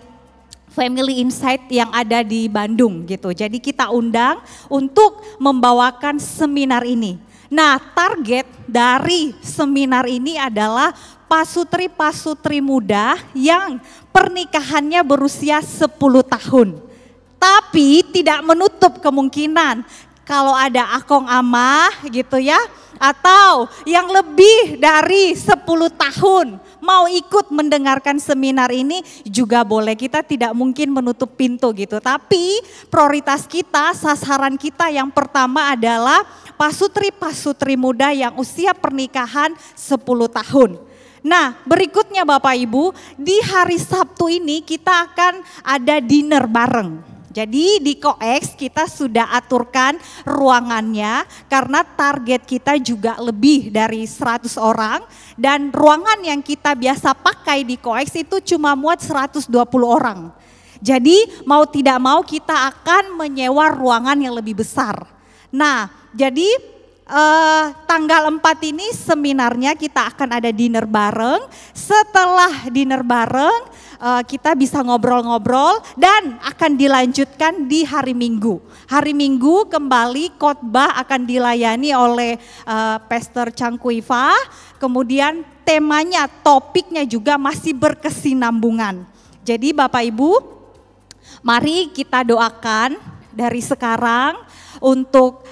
Speaker 7: Family Insight yang ada di Bandung gitu. Jadi kita undang untuk membawakan seminar ini. Nah, target dari seminar ini adalah pasutri-pasutri muda yang pernikahannya berusia 10 tahun. Tapi tidak menutup kemungkinan kalau ada akong amah gitu ya, atau yang lebih dari 10 tahun mau ikut mendengarkan seminar ini juga boleh. Kita tidak mungkin menutup pintu gitu. Tapi prioritas kita, sasaran kita yang pertama adalah pasutri-pasutri muda yang usia pernikahan 10 tahun. Nah, berikutnya Bapak Ibu, di hari Sabtu ini kita akan ada dinner bareng. Jadi di Koeks kita sudah aturkan ruangannya karena target kita juga lebih dari 100 orang. Dan ruangan yang kita biasa pakai di Koeks itu cuma muat 120 orang. Jadi mau tidak mau kita akan menyewa ruangan yang lebih besar. Nah, jadi tanggal 4 ini seminarnya kita akan ada dinner bareng. Setelah dinner bareng kita bisa ngobrol-ngobrol dan akan dilanjutkan di hari Minggu. Hari Minggu kembali khotbah akan dilayani oleh Pastor Changkuifa. Kemudian temanya, topiknya juga masih berkesinambungan. Jadi Bapak Ibu, mari kita doakan dari sekarang untuk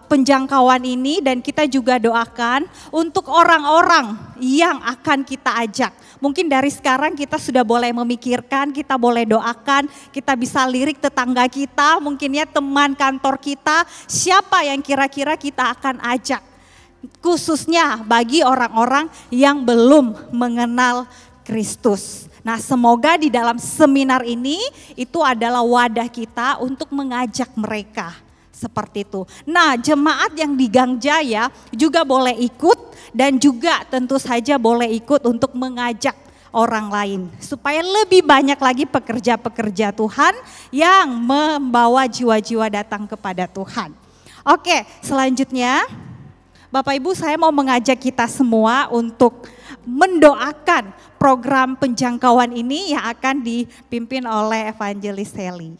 Speaker 7: penjangkauan ini, dan kita juga doakan untuk orang-orang yang akan kita ajak. Mungkin dari sekarang kita sudah boleh memikirkan, kita boleh doakan, kita bisa lirik tetangga kita, mungkin ya teman kantor kita, siapa yang kira-kira kita akan ajak. Khususnya bagi orang-orang yang belum mengenal Kristus. Nah, semoga di dalam seminar ini itu adalah wadah kita untuk mengajak mereka. Seperti itu. Nah, jemaat yang di Gangjaya juga boleh ikut dan juga tentu saja boleh ikut untuk mengajak orang lain. Supaya lebih banyak lagi pekerja-pekerja Tuhan yang membawa jiwa-jiwa datang kepada Tuhan. Oke, selanjutnya Bapak Ibu, saya mau mengajak kita semua untuk mendoakan program penjangkauan ini yang akan dipimpin oleh Evangelis Sally.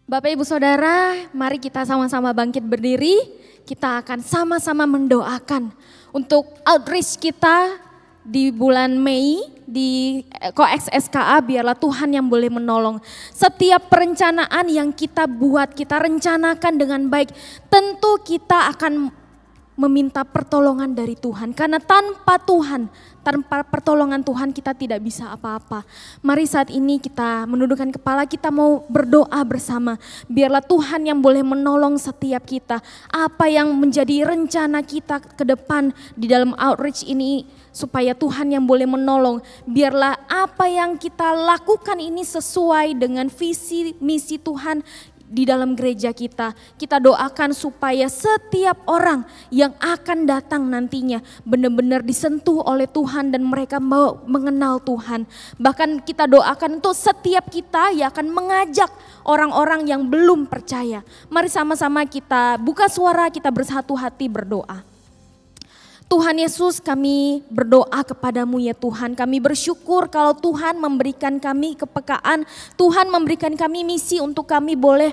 Speaker 8: Bapak Ibu Saudara, mari kita sama-sama bangkit berdiri. Kita akan sama-sama mendoakan untuk outreach kita di bulan Mei di Koeks SKA. Biarlah Tuhan yang boleh menolong. Setiap perencanaan yang kita buat, kita rencanakan dengan baik. Tentu kita akan meminta pertolongan dari Tuhan. Karena tanpa Tuhan, tanpa pertolongan Tuhan kita tidak bisa apa-apa. Mari saat ini kita menundukkan kepala, kita mau berdoa bersama. Biarlah Tuhan yang boleh menolong setiap kita. Apa yang menjadi rencana kita ke depan di dalam outreach ini, supaya Tuhan yang boleh menolong. Biarlah apa yang kita lakukan ini sesuai dengan visi misi Tuhan di dalam gereja kita. Kita doakan supaya setiap orang yang akan datang nantinya benar-benar disentuh oleh Tuhan dan mereka mau mengenal Tuhan. Bahkan kita doakan untuk setiap kita yang akan mengajak orang-orang yang belum percaya. Mari sama-sama kita buka suara, kita bersatu hati berdoa. Tuhan Yesus, kami berdoa kepadamu ya Tuhan. Kami bersyukur kalau Tuhan memberikan kami kepekaan. Tuhan memberikan kami misi untuk kami boleh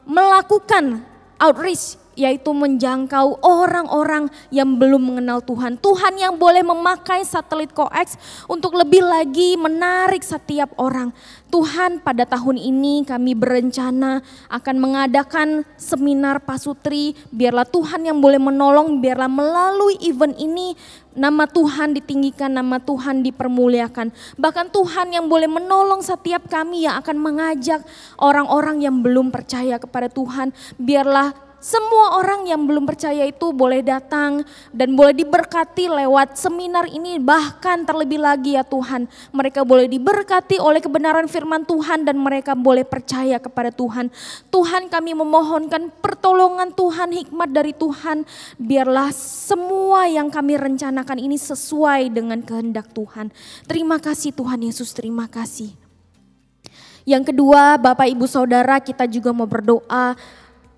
Speaker 8: melakukan outreach yaitu menjangkau orang-orang yang belum mengenal Tuhan. Tuhan yang boleh memakai satelit Coex untuk lebih lagi menarik setiap orang. Tuhan, pada tahun ini kami berencana akan mengadakan seminar pasutri. Biarlah Tuhan yang boleh menolong, biarlah melalui event ini nama Tuhan ditinggikan, nama Tuhan dipermuliakan. Bahkan Tuhan yang boleh menolong setiap kami yang akan mengajak orang-orang yang belum percaya kepada Tuhan. Biarlah semua orang yang belum percaya itu boleh datang dan boleh diberkati lewat seminar ini. Bahkan terlebih lagi ya Tuhan, mereka boleh diberkati oleh kebenaran firman Tuhan dan mereka boleh percaya kepada Tuhan. Tuhan, kami memohonkan pertolongan Tuhan, hikmat dari Tuhan. Biarlah semua yang kami rencanakan ini sesuai dengan kehendak Tuhan. Terima kasih Tuhan Yesus, terima kasih. Yang kedua, Bapak Ibu Saudara, kita juga mau berdoa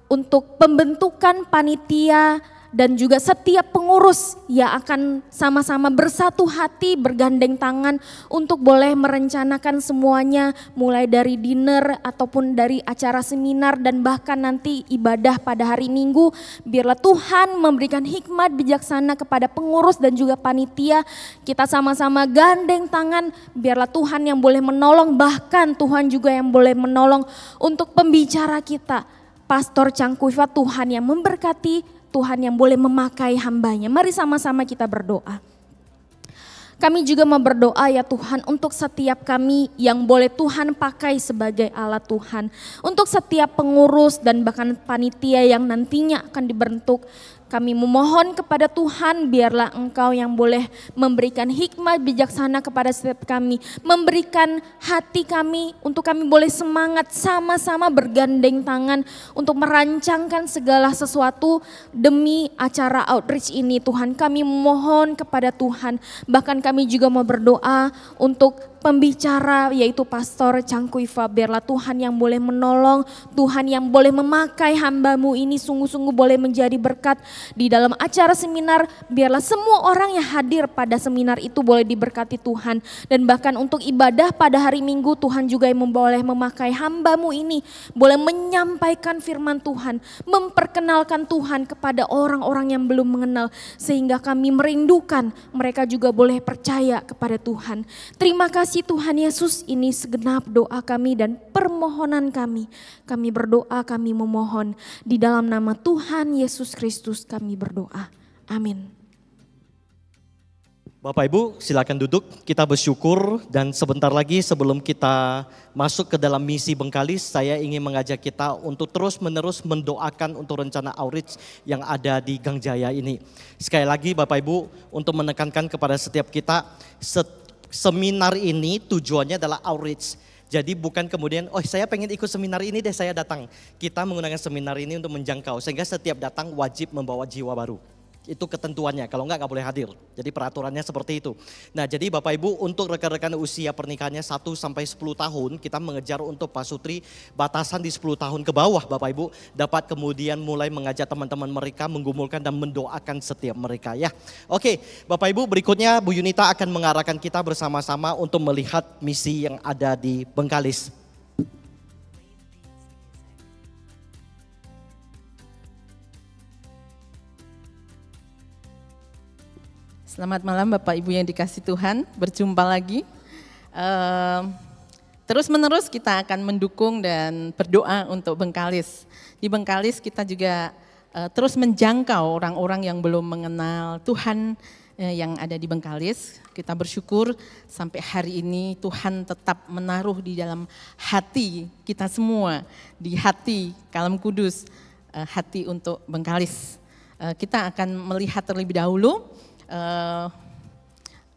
Speaker 8: untuk pembentukan panitia dan juga setiap pengurus yang akan sama-sama bersatu hati, bergandeng tangan untuk boleh merencanakan semuanya, mulai dari dinner ataupun dari acara seminar dan bahkan nanti ibadah pada hari Minggu. Biarlah Tuhan memberikan hikmat bijaksana kepada pengurus dan juga panitia. Kita sama-sama gandeng tangan, biarlah Tuhan yang boleh menolong, bahkan Tuhan juga yang boleh menolong untuk pembicara kita. Pastor Cangkuifa, Tuhan yang memberkati, Tuhan yang boleh memakai hambanya. Mari sama-sama kita berdoa. Kami juga mau berdoa ya Tuhan untuk setiap kami yang boleh Tuhan pakai sebagai alat Tuhan. Untuk setiap pengurus dan bahkan panitia yang nantinya akan dibentuk. Kami memohon kepada Tuhan, biarlah Engkau yang boleh memberikan hikmat bijaksana kepada setiap kami. Memberikan hati kami untuk kami boleh semangat sama-sama bergandeng tangan untuk merancangkan segala sesuatu demi acara outreach ini Tuhan. Kami memohon kepada Tuhan, bahkan kami juga mau berdoa untuk pembicara yaitu Pastor Cangkuifa. Biarlah Tuhan yang boleh menolong, Tuhan yang boleh memakai hamba-Mu ini sungguh-sungguh boleh menjadi berkat di dalam acara seminar. Biarlah semua orang yang hadir pada seminar itu boleh diberkati Tuhan. Dan bahkan untuk ibadah pada hari Minggu, Tuhan juga yang boleh memakai hamba-Mu ini boleh menyampaikan firman Tuhan, memperkenalkan Tuhan kepada orang-orang yang belum mengenal, sehingga kami merindukan mereka juga boleh percaya kepada Tuhan. Terima kasih Tuhan Yesus, ini segenap doa kami dan permohonan kami. Kami berdoa, kami memohon di dalam nama Tuhan Yesus Kristus kami berdoa. Amin.
Speaker 4: Bapak Ibu silakan duduk, kita bersyukur dan sebentar lagi sebelum kita masuk ke dalam misi Bengkalis, saya ingin mengajak kita untuk terus menerus mendoakan untuk rencana outreach yang ada di Gang Jaya ini. Sekali lagi Bapak Ibu untuk menekankan kepada setiap kita, seminar ini tujuannya adalah outreach. Jadi bukan kemudian, oh saya pengen ikut seminar ini deh saya datang. Kita menggunakan seminar ini untuk menjangkau sehingga setiap datang wajib membawa jiwa baru. Itu ketentuannya, kalau enggak boleh hadir. Jadi peraturannya seperti itu. Nah jadi Bapak Ibu untuk rekan-rekan usia pernikahannya 1 sampai 10 tahun kita mengejar untuk pasutri batasan di 10 tahun ke bawah Bapak Ibu. Dapat kemudian mulai mengajak teman-teman mereka menggumulkan dan mendoakan setiap mereka ya. Oke Bapak Ibu berikutnya Bu Yunita akan mengarahkan kita bersama-sama untuk melihat misi yang ada di Bengkalis.
Speaker 9: Selamat malam Bapak Ibu yang dikasih Tuhan, berjumpa lagi. Terus menerus kita akan mendukung dan berdoa untuk Bengkalis. Di Bengkalis kita juga terus menjangkau orang-orang yang belum mengenal Tuhan yang ada di Bengkalis. Kita bersyukur sampai hari ini Tuhan tetap menaruh di dalam hati kita semua, di hati Kalam Kudus, hati untuk Bengkalis. Kita akan melihat terlebih dahulu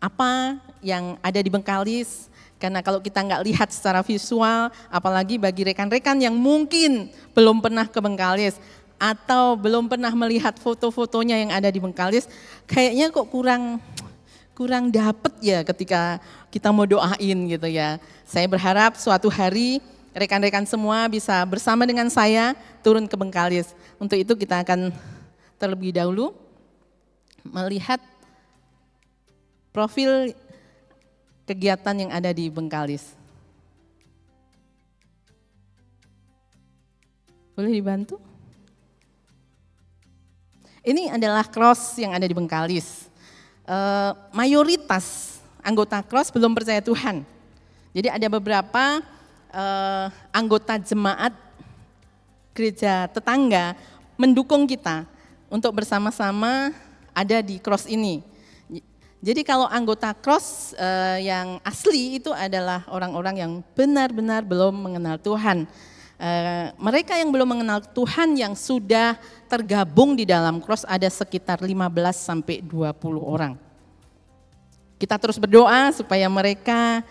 Speaker 9: apa yang ada di Bengkalis, karena kalau kita nggak lihat secara visual, apalagi bagi rekan-rekan yang mungkin belum pernah ke Bengkalis atau belum pernah melihat foto-fotonya yang ada di Bengkalis, kayaknya kok kurang dapet ya ketika kita mau doain gitu ya. Saya berharap suatu hari rekan-rekan semua bisa bersama dengan saya turun ke Bengkalis. Untuk itu kita akan terlebih dahulu melihat profil kegiatan yang ada di Bengkalis. Boleh dibantu? Ini adalah cross yang ada di Bengkalis. Mayoritas anggota cross belum percaya Tuhan. Jadi ada beberapa anggota jemaat gereja tetangga mendukung kita untuk bersama-sama ada di cross ini. Jadi kalau anggota cross yang asli itu adalah orang-orang yang benar-benar belum mengenal Tuhan. Mereka yang belum mengenal Tuhan yang sudah tergabung di dalam cross ada sekitar 15 sampai 20 orang. Kita terus berdoa supaya mereka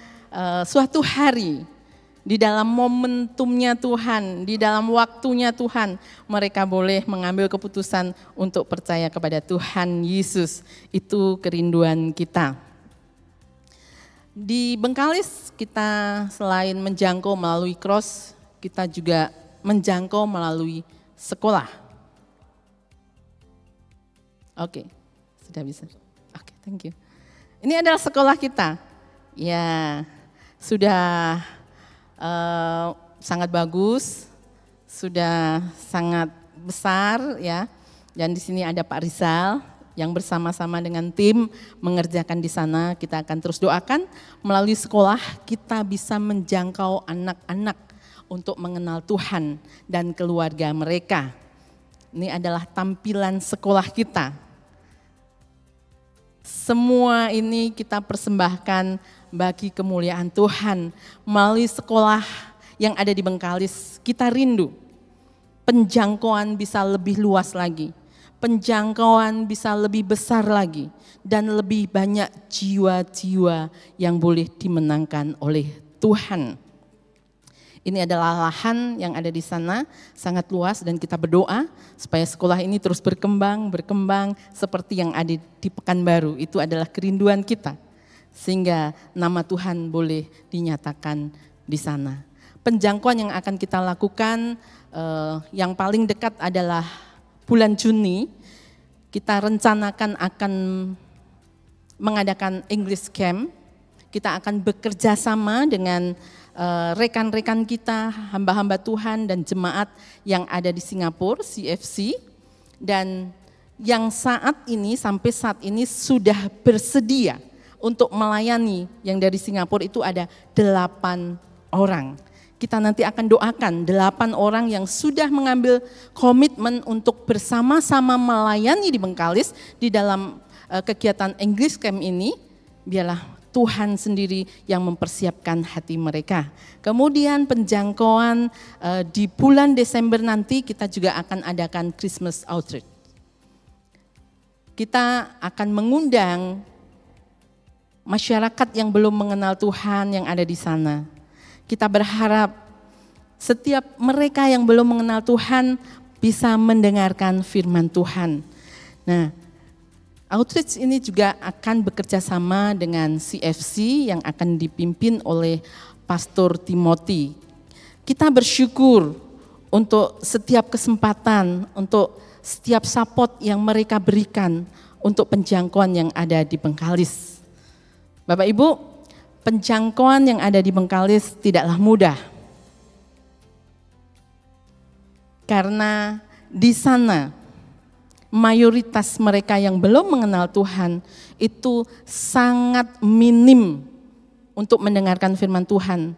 Speaker 9: suatu hari di dalam momentumnya Tuhan, di dalam waktunya Tuhan, mereka boleh mengambil keputusan untuk percaya kepada Tuhan Yesus. Itu kerinduan kita. Di Bengkalis kita selain menjangkau melalui cross, kita juga menjangkau melalui sekolah. Oke, sudah bisa. Oke, thank you. Ini adalah sekolah kita. Ya, sudah sangat bagus, sudah sangat besar ya. Dan di sini ada Pak Rizal yang bersama-sama dengan tim mengerjakan di sana. Kita akan terus doakan melalui sekolah kita bisa menjangkau anak-anak untuk mengenal Tuhan dan keluarga mereka. Ini adalah tampilan sekolah kita. Semua ini kita persembahkan bagi kemuliaan Tuhan. Melalui sekolah yang ada di Bengkalis, kita rindu penjangkauan bisa lebih luas lagi. Penjangkauan bisa lebih besar lagi. Dan lebih banyak jiwa-jiwa yang boleh dimenangkan oleh Tuhan. Ini adalah lahan yang ada di sana, sangat luas dan kita berdoa supaya sekolah ini terus berkembang seperti yang ada di Pekanbaru. Itu adalah kerinduan kita, sehingga nama Tuhan boleh dinyatakan di sana. Penjangkauan yang akan kita lakukan, yang paling dekat adalah bulan Juni, kita rencanakan akan mengadakan English Camp. Kita akan bekerja sama dengan rekan-rekan kita, hamba-hamba Tuhan dan jemaat yang ada di Singapura, CFC, dan yang sampai saat ini sudah bersedia untuk melayani yang dari Singapura itu ada 8 orang. Kita nanti akan doakan 8 orang yang sudah mengambil komitmen untuk bersama-sama melayani di Bengkalis di dalam kegiatan English Camp ini, biarlah Tuhan sendiri yang mempersiapkan hati mereka. Kemudian penjangkauan di bulan Desember nanti kita juga akan adakan Christmas Outreach. Kita akan mengundang masyarakat yang belum mengenal Tuhan yang ada di sana. Kita berharap setiap mereka yang belum mengenal Tuhan bisa mendengarkan firman Tuhan. Nah, Outreach ini juga akan bekerja sama dengan CFC yang akan dipimpin oleh Pastor Timothy. Kita bersyukur untuk setiap kesempatan, untuk setiap support yang mereka berikan untuk penjangkauan yang ada di Bengkalis. Bapak Ibu, penjangkauan yang ada di Bengkalis tidaklah mudah. Karena di sana mayoritas mereka yang belum mengenal Tuhan itu sangat minim untuk mendengarkan firman Tuhan.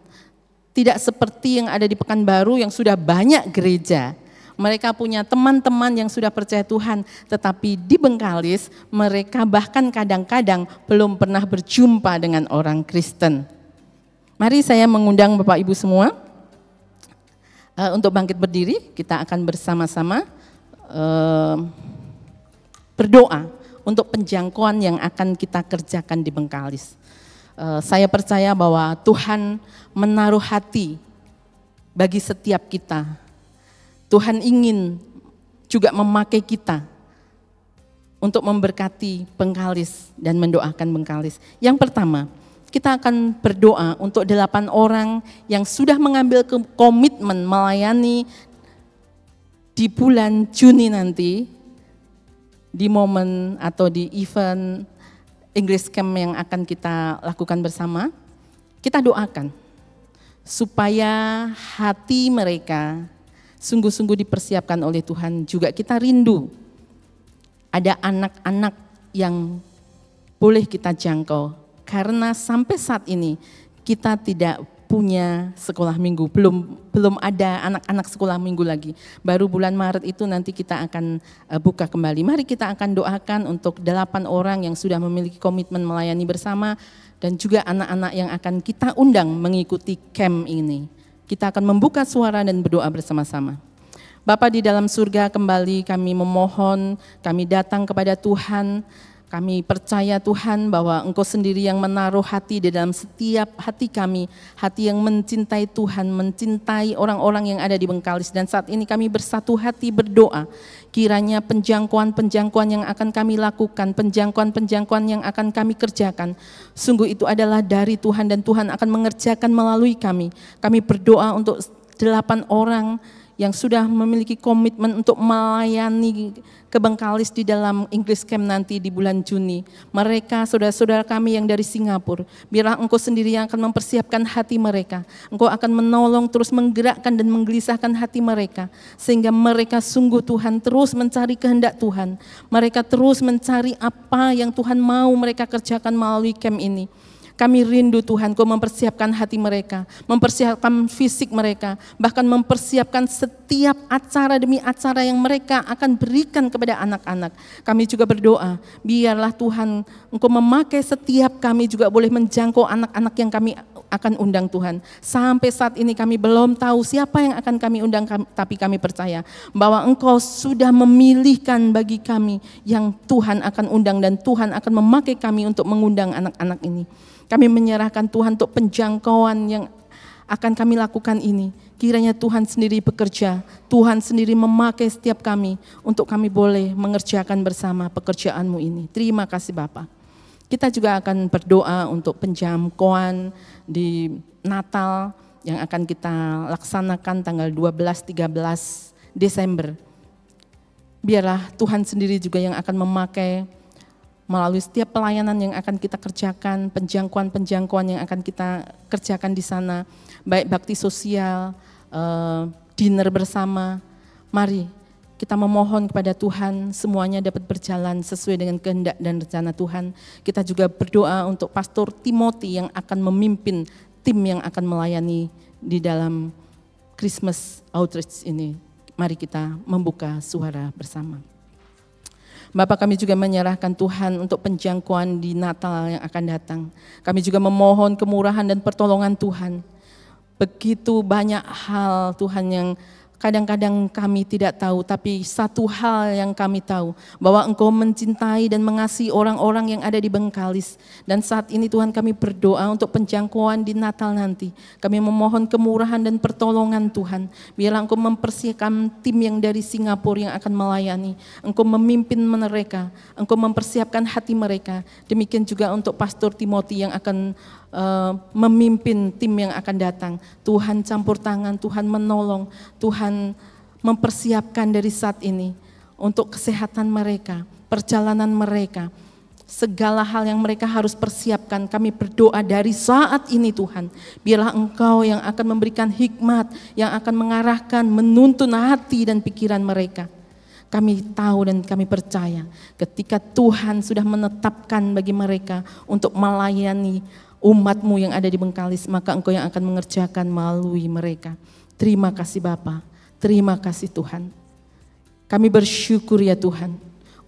Speaker 9: Tidak seperti yang ada di Pekanbaru yang sudah banyak gereja. Mereka punya teman-teman yang sudah percaya Tuhan, tetapi di Bengkalis mereka bahkan kadang-kadang belum pernah berjumpa dengan orang Kristen. Mari saya mengundang Bapak Ibu semua untuk bangkit berdiri, kita akan bersama-sama berdoa untuk penjangkauan yang akan kita kerjakan di Bengkalis. Saya percaya bahwa Tuhan menaruh hati bagi setiap kita. Tuhan ingin juga memakai kita untuk memberkati Bengkalis dan mendoakan Bengkalis. Yang pertama, kita akan berdoa untuk 8 orang yang sudah mengambil komitmen melayani di bulan Juni nanti, di momen atau di event English Camp yang akan kita lakukan bersama. Kita doakan supaya hati mereka sungguh-sungguh dipersiapkan oleh Tuhan. Juga kita rindu ada anak-anak yang boleh kita jangkau. Karena sampai saat ini kita tidak punya sekolah minggu, belum ada anak-anak sekolah minggu lagi. Baru bulan Maret itu nanti kita akan buka kembali. Mari kita akan doakan untuk 8 orang yang sudah memiliki komitmen melayani bersama dan juga anak-anak yang akan kita undang mengikuti camp ini. Kita akan membuka suara dan berdoa bersama-sama. Bapa di dalam surga, kembali kami memohon, kami datang kepada Tuhan. Kami percaya Tuhan bahwa Engkau sendiri yang menaruh hati di dalam setiap hati kami. Hati yang mencintai Tuhan, mencintai orang-orang yang ada di Bengkalis. Dan saat ini kami bersatu hati berdoa. Kiranya penjangkauan-penjangkauan yang akan kami lakukan, penjangkauan-penjangkauan yang akan kami kerjakan. Sungguh itu adalah dari Tuhan dan Tuhan akan mengerjakan melalui kami. Kami berdoa untuk 8 orang yang sudah memiliki komitmen untuk melayani ke Bengkalis di dalam English Camp nanti di bulan Juni. Mereka saudara-saudara kami yang dari Singapura, biarlah Engkau sendiri yang akan mempersiapkan hati mereka. Engkau akan menolong terus menggerakkan dan menggelisahkan hati mereka. Sehingga mereka sungguh Tuhan terus mencari kehendak Tuhan. Mereka terus mencari apa yang Tuhan mau mereka kerjakan melalui camp ini. Kami rindu Tuhan, Kau mempersiapkan hati mereka, mempersiapkan fisik mereka, bahkan mempersiapkan setiap acara demi acara yang mereka akan berikan kepada anak-anak. Kami juga berdoa, biarlah Tuhan Engkau memakai setiap kami juga boleh menjangkau anak-anak yang kami akan undang Tuhan. Sampai saat ini kami belum tahu siapa yang akan kami undang, tapi kami percaya bahwa Engkau sudah memilihkan bagi kami yang Tuhan akan undang dan Tuhan akan memakai kami untuk mengundang anak-anak ini. Kami menyerahkan Tuhan untuk penjangkauan yang akan kami lakukan ini. Kiranya Tuhan sendiri bekerja, Tuhan sendiri memakai setiap kami untuk kami boleh mengerjakan bersama pekerjaan-Mu ini. Terima kasih Bapa. Kita juga akan berdoa untuk penjangkauan di Natal yang akan kita laksanakan tanggal 12-13 Desember. Biarlah Tuhan sendiri juga yang akan memakai melalui setiap pelayanan yang akan kita kerjakan, penjangkauan-penjangkauan yang akan kita kerjakan di sana, baik bakti sosial, dinner bersama. Mari kita memohon kepada Tuhan semuanya dapat berjalan sesuai dengan kehendak dan rencana Tuhan. Kita juga berdoa untuk Pastor Timothy yang akan memimpin tim yang akan melayani di dalam Christmas Outreach ini. Mari kita membuka suara bersama. Bapak, kami juga menyerahkan Tuhan untuk penjangkauan di Natal yang akan datang. Kami juga memohon kemurahan dan pertolongan Tuhan. Begitu banyak hal Tuhan yang kadang-kadang kami tidak tahu, tapi satu hal yang kami tahu, bahwa Engkau mencintai dan mengasihi orang-orang yang ada di Bengkalis. Dan saat ini Tuhan kami berdoa untuk penjangkauan di Natal nanti. Kami memohon kemurahan dan pertolongan Tuhan. Biarlah Engkau mempersiapkan tim yang dari Singapura yang akan melayani. Engkau memimpin mereka, Engkau mempersiapkan hati mereka. Demikian juga untuk Pastor Timothy yang akan memimpin tim yang akan datang. Tuhan campur tangan, Tuhan menolong, Tuhan mempersiapkan dari saat ini untuk kesehatan mereka, perjalanan mereka, segala hal yang mereka harus persiapkan. Kami berdoa dari saat ini Tuhan, biarlah Engkau yang akan memberikan hikmat, yang akan mengarahkan, menuntun hati dan pikiran mereka. Kami tahu dan kami percaya ketika Tuhan sudah menetapkan bagi mereka untuk melayani umat-Mu yang ada di Bengkalis, maka Engkau yang akan mengerjakan melalui mereka. Terima kasih Bapa, terima kasih Tuhan. Kami bersyukur ya Tuhan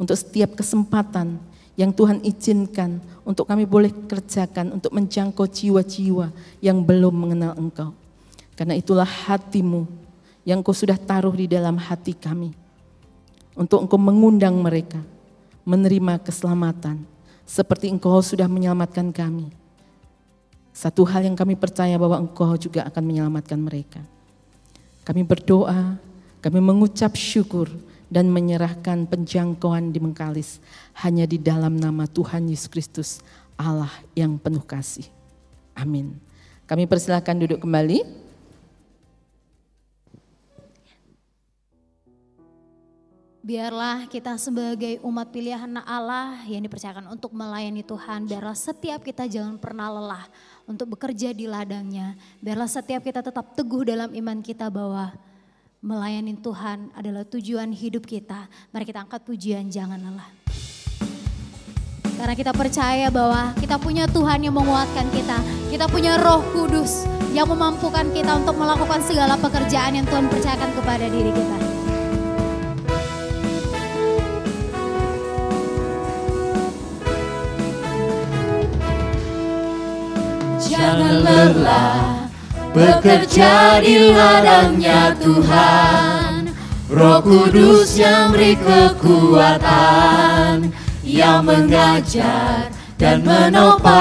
Speaker 9: untuk setiap kesempatan yang Tuhan izinkan untuk kami boleh kerjakan untuk menjangkau jiwa-jiwa yang belum mengenal Engkau. Karena itulah hati-Mu yang Engkau sudah taruh di dalam hati kami. Untuk Engkau mengundang mereka menerima keselamatan seperti Engkau sudah menyelamatkan kami. Satu hal yang kami percaya bahwa Engkau juga akan menyelamatkan mereka. Kami berdoa, kami mengucap syukur dan menyerahkan penjangkauan di Bengkalis hanya di dalam nama Tuhan Yesus Kristus, Allah yang penuh kasih. Amin. Kami persilakan duduk kembali.
Speaker 2: Biarlah kita sebagai umat pilihan Allah yang dipercayakan untuk melayani Tuhan, biarlah setiap kita jangan pernah lelah untuk bekerja di ladangnya. Biarlah setiap kita tetap teguh dalam iman kita bahwa melayani Tuhan adalah tujuan hidup kita. Mari kita angkat pujian jangan lelah. Karena kita percaya bahwa kita punya Tuhan yang menguatkan kita. Kita punya Roh Kudus yang memampukan kita untuk melakukan segala pekerjaan yang Tuhan percayakan kepada diri kita.
Speaker 3: Jangan lelah bekerja di ladangnya Tuhan. Roh Kudus yang beri kekuatan, yang mengajar dan menopang.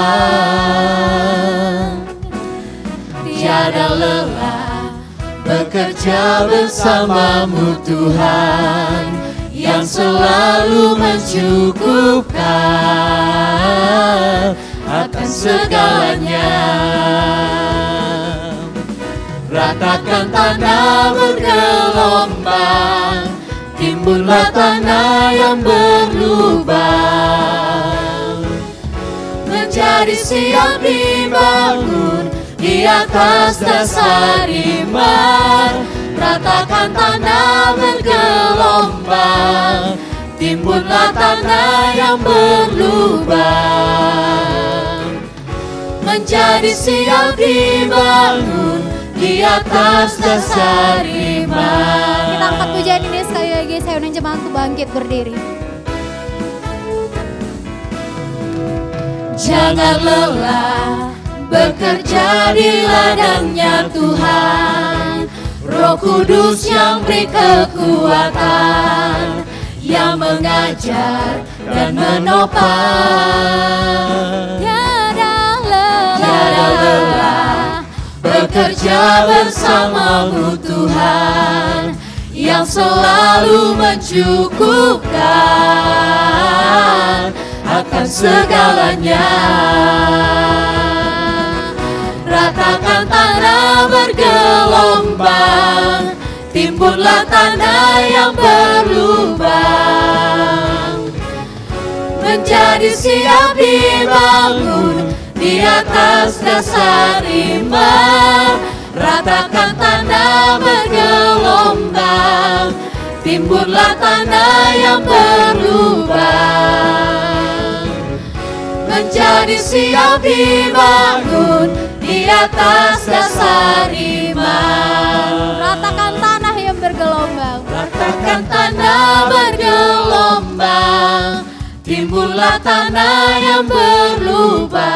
Speaker 3: Tiada lelah bekerja bersamamu Tuhan, yang selalu mencukupkan akan segalanya. Ratakan tanah bergelombang, timbunlah tanah yang berlubang, menjadi siap dibangun di atas dasar iman. Ratakan tanah bergelombang, timbunlah tanah yang berlubang, menjadi siap dibangun di atas dasar iman.
Speaker 2: Kita angkat pujian ini sekali lagi, saya undang jemaat untuk bangkit berdiri.
Speaker 3: Jangan lelah bekerja di ladangnya Tuhan. Roh Kudus yang beri kekuatan, yang mengajar dan menopang. Tiada lelah bekerja bersamamu Tuhan, yang selalu mencukupkan akan segalanya. Ratakan tanah bergelombang, timbunlah tanah yang berlubang, menjadi siap dibangun di atas dasar iman. Ratakan tanah bergelombang, timbunlah tanah yang berlubang, menjadi siap dibangun di atas dasar iman.
Speaker 2: Ratakan tanah yang bergelombang.
Speaker 3: Ratakan tanah bergelombang, timbunlah tanah yang berlubang,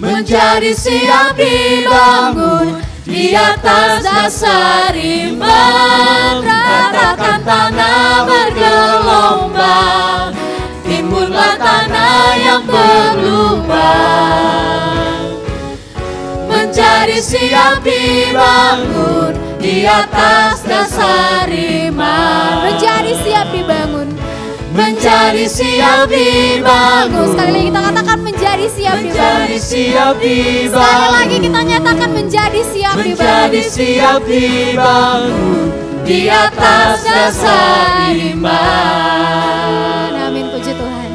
Speaker 3: menjadi siap dibangun di atas dasar iman. Ratakan tanah bergelombang, timbunlah tanah yang berlubang, menjadi siap dibangun di atas dasar iman.
Speaker 2: Menjadi siap dibangun.
Speaker 3: Menjadi siap dibangun.
Speaker 2: Sekali lagi kita katakan menjadi siap dibangun.
Speaker 3: Menjadi siap dibangun.
Speaker 2: Sekali lagi kita nyatakan menjadi siap dibangun.
Speaker 3: Menjadi siap dibangun di atas dasar iman.
Speaker 2: Amin, puji Tuhan.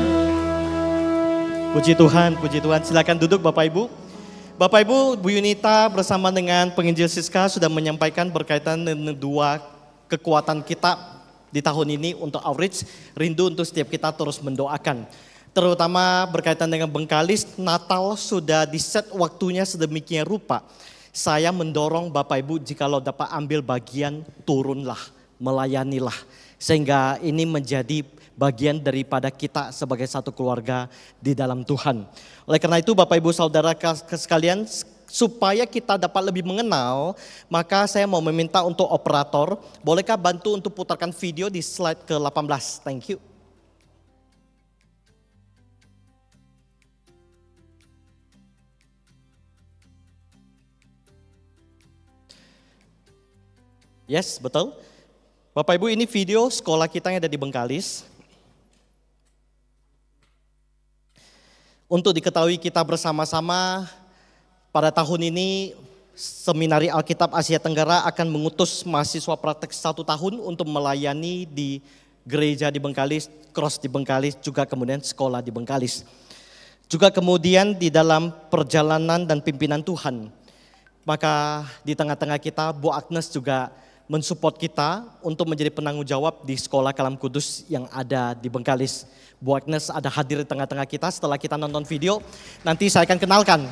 Speaker 4: Puji Tuhan, puji Tuhan. Silakan duduk Bapak Ibu. Bapak Ibu, Bu Yunita bersama dengan penginjil Siska sudah menyampaikan berkaitan dengan dua kekuatan kita di tahun ini untuk outreach. Rindu untuk setiap kita terus mendoakan. Terutama berkaitan dengan Bengkalis, Natal sudah di-set waktunya sedemikian rupa. Saya mendorong Bapak Ibu jikalau dapat ambil bagian, turunlah, melayanilah. Sehingga ini menjadi bagian daripada kita sebagai satu keluarga di dalam Tuhan. Oleh karena itu Bapak Ibu Saudara sekalian, supaya kita dapat lebih mengenal, maka saya mau meminta untuk operator, bolehkah bantu untuk putarkan video di slide ke-18, thank you. Yes, betul. Bapak Ibu, ini video sekolah kita yang ada di Bengkalis. Untuk diketahui kita bersama-sama pada tahun ini Seminari Alkitab Asia Tenggara akan mengutus mahasiswa praktek 1 tahun untuk melayani di gereja di Bengkalis, cross di Bengkalis, juga kemudian sekolah di Bengkalis. Juga kemudian di dalam perjalanan dan pimpinan Tuhan. Maka di tengah-tengah kita, Bu Agnes juga mensupport kita untuk menjadi penanggung jawab di Sekolah Kalam Kudus yang ada di Bengkalis. Bu Agnes ada hadir di tengah-tengah kita setelah kita nonton video. Nanti saya akan kenalkan.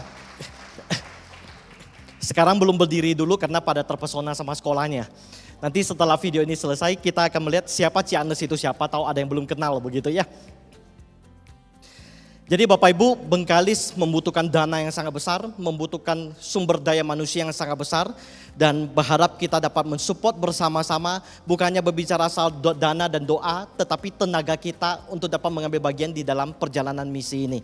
Speaker 4: Sekarang belum berdiri dulu karena pada terpesona sama sekolahnya. Nanti setelah video ini selesai kita akan melihat siapa Ci Agnes itu siapa, tahu ada yang belum kenal begitu ya. Jadi Bapak Ibu, Bengkalis membutuhkan dana yang sangat besar, membutuhkan sumber daya manusia yang sangat besar, dan berharap kita dapat mensupport bersama-sama, bukannya berbicara soal dana dan doa, tetapi tenaga kita untuk dapat mengambil bagian di dalam perjalanan misi ini.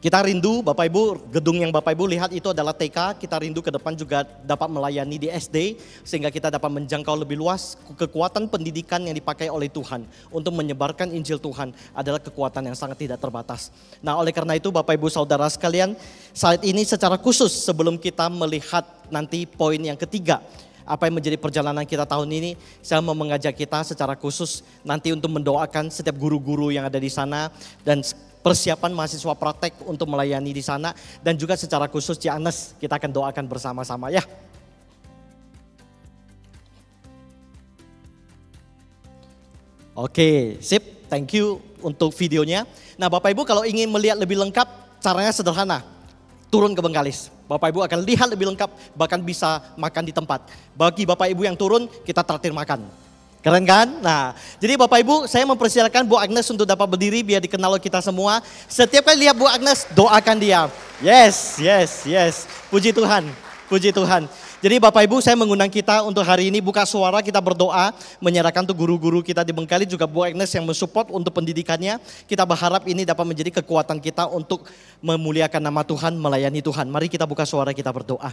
Speaker 4: Kita rindu Bapak Ibu, gedung yang Bapak Ibu lihat itu adalah TK, kita rindu ke depan juga dapat melayani di SD, sehingga kita dapat menjangkau lebih luas. Kekuatan pendidikan yang dipakai oleh Tuhan untuk menyebarkan Injil Tuhan adalah kekuatan yang sangat tidak terbatas. Nah oleh karena itu Bapak Ibu Saudara sekalian, saat ini secara khusus sebelum kita melihat nanti poin yang ketiga, apa yang menjadi perjalanan kita tahun ini, saya mau mengajak kita secara khusus nanti untuk mendoakan setiap guru-guru yang ada di sana dan persiapan mahasiswa praktek untuk melayani di sana, dan juga secara khusus Ci Agnes kita akan doakan bersama-sama ya. Oke, sip, thank you untuk videonya. Nah Bapak Ibu kalau ingin melihat lebih lengkap, caranya sederhana, turun ke Bengkalis. Bapak Ibu akan lihat lebih lengkap, bahkan bisa makan di tempat. Bagi Bapak Ibu yang turun, kita traktir makan. Keren kan? Nah, jadi Bapak Ibu, saya mempersilakan Bu Agnes untuk dapat berdiri biar dikenal oleh kita semua. Setiap kali lihat Bu Agnes, doakan dia. Yes, yes, yes. Puji Tuhan, puji Tuhan. Jadi Bapak Ibu, saya mengundang kita untuk hari ini buka suara, kita berdoa, menyerahkan untuk guru-guru kita di Bengkalis, juga Bu Agnes yang mensupport untuk pendidikannya. Kita berharap ini dapat menjadi kekuatan kita untuk memuliakan nama Tuhan, melayani Tuhan. Mari kita buka suara, kita berdoa.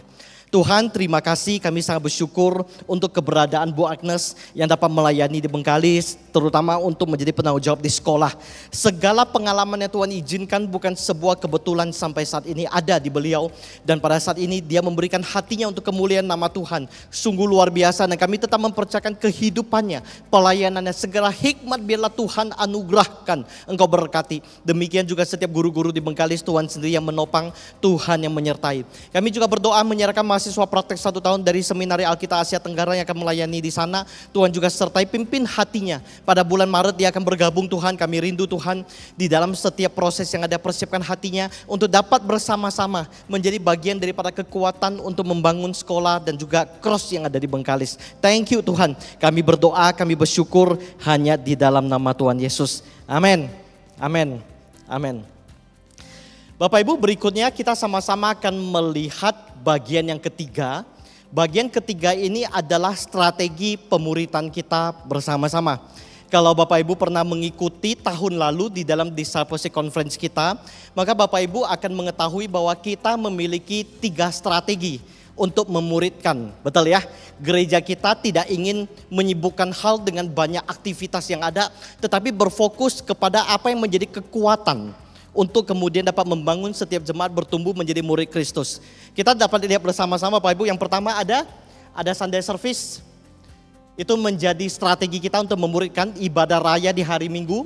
Speaker 4: Tuhan, terima kasih, kami sangat bersyukur untuk keberadaan Bu Agnes yang dapat melayani di Bengkalis, terutama untuk menjadi penanggung jawab di sekolah. Segala pengalaman yang Tuhan izinkan bukan sebuah kebetulan sampai saat ini ada di beliau, dan pada saat ini dia memberikan hatinya untuk kemuliaan nama Tuhan. Sungguh luar biasa, dan kami tetap mempercayakan kehidupannya, pelayanannya, segala hikmat biarlah Tuhan anugerahkan, Engkau berkati. Demikian juga setiap guru-guru di Bengkalis, Tuhan sendiri yang menopang, Tuhan yang menyertai. Kami juga berdoa menyerahkan mahasiswa praktek 1 tahun dari Seminari Alkitab Asia Tenggara yang akan melayani di sana. Tuhan juga sertai pimpin hatinya. Pada bulan Maret dia akan bergabung Tuhan. Kami rindu Tuhan di dalam setiap proses yang ada, persiapkan hatinya untuk dapat bersama-sama menjadi bagian daripada kekuatan untuk membangun sekolah dan juga cross yang ada di Bengkalis. Thank you Tuhan. Kami berdoa, kami bersyukur hanya di dalam nama Tuhan Yesus. Amin. Amin. Amin. Bapak Ibu, berikutnya kita sama-sama akan melihat bagian yang ketiga. Bagian ketiga ini adalah strategi pemuritan kita bersama-sama. Kalau Bapak Ibu pernah mengikuti tahun lalu di dalam Discipleship Conference kita, maka Bapak Ibu akan mengetahui bahwa kita memiliki 3 strategi untuk memuridkan. Betul ya? Gereja kita tidak ingin menyibukkan hal dengan banyak aktivitas yang ada, tetapi berfokus kepada apa yang menjadi kekuatan untuk kemudian dapat membangun setiap jemaat bertumbuh menjadi murid Kristus. Kita dapat lihat bersama-sama Bapak Ibu, yang pertama ada Sunday Service. Itu menjadi strategi kita untuk memuridkan ibadah raya di hari Minggu.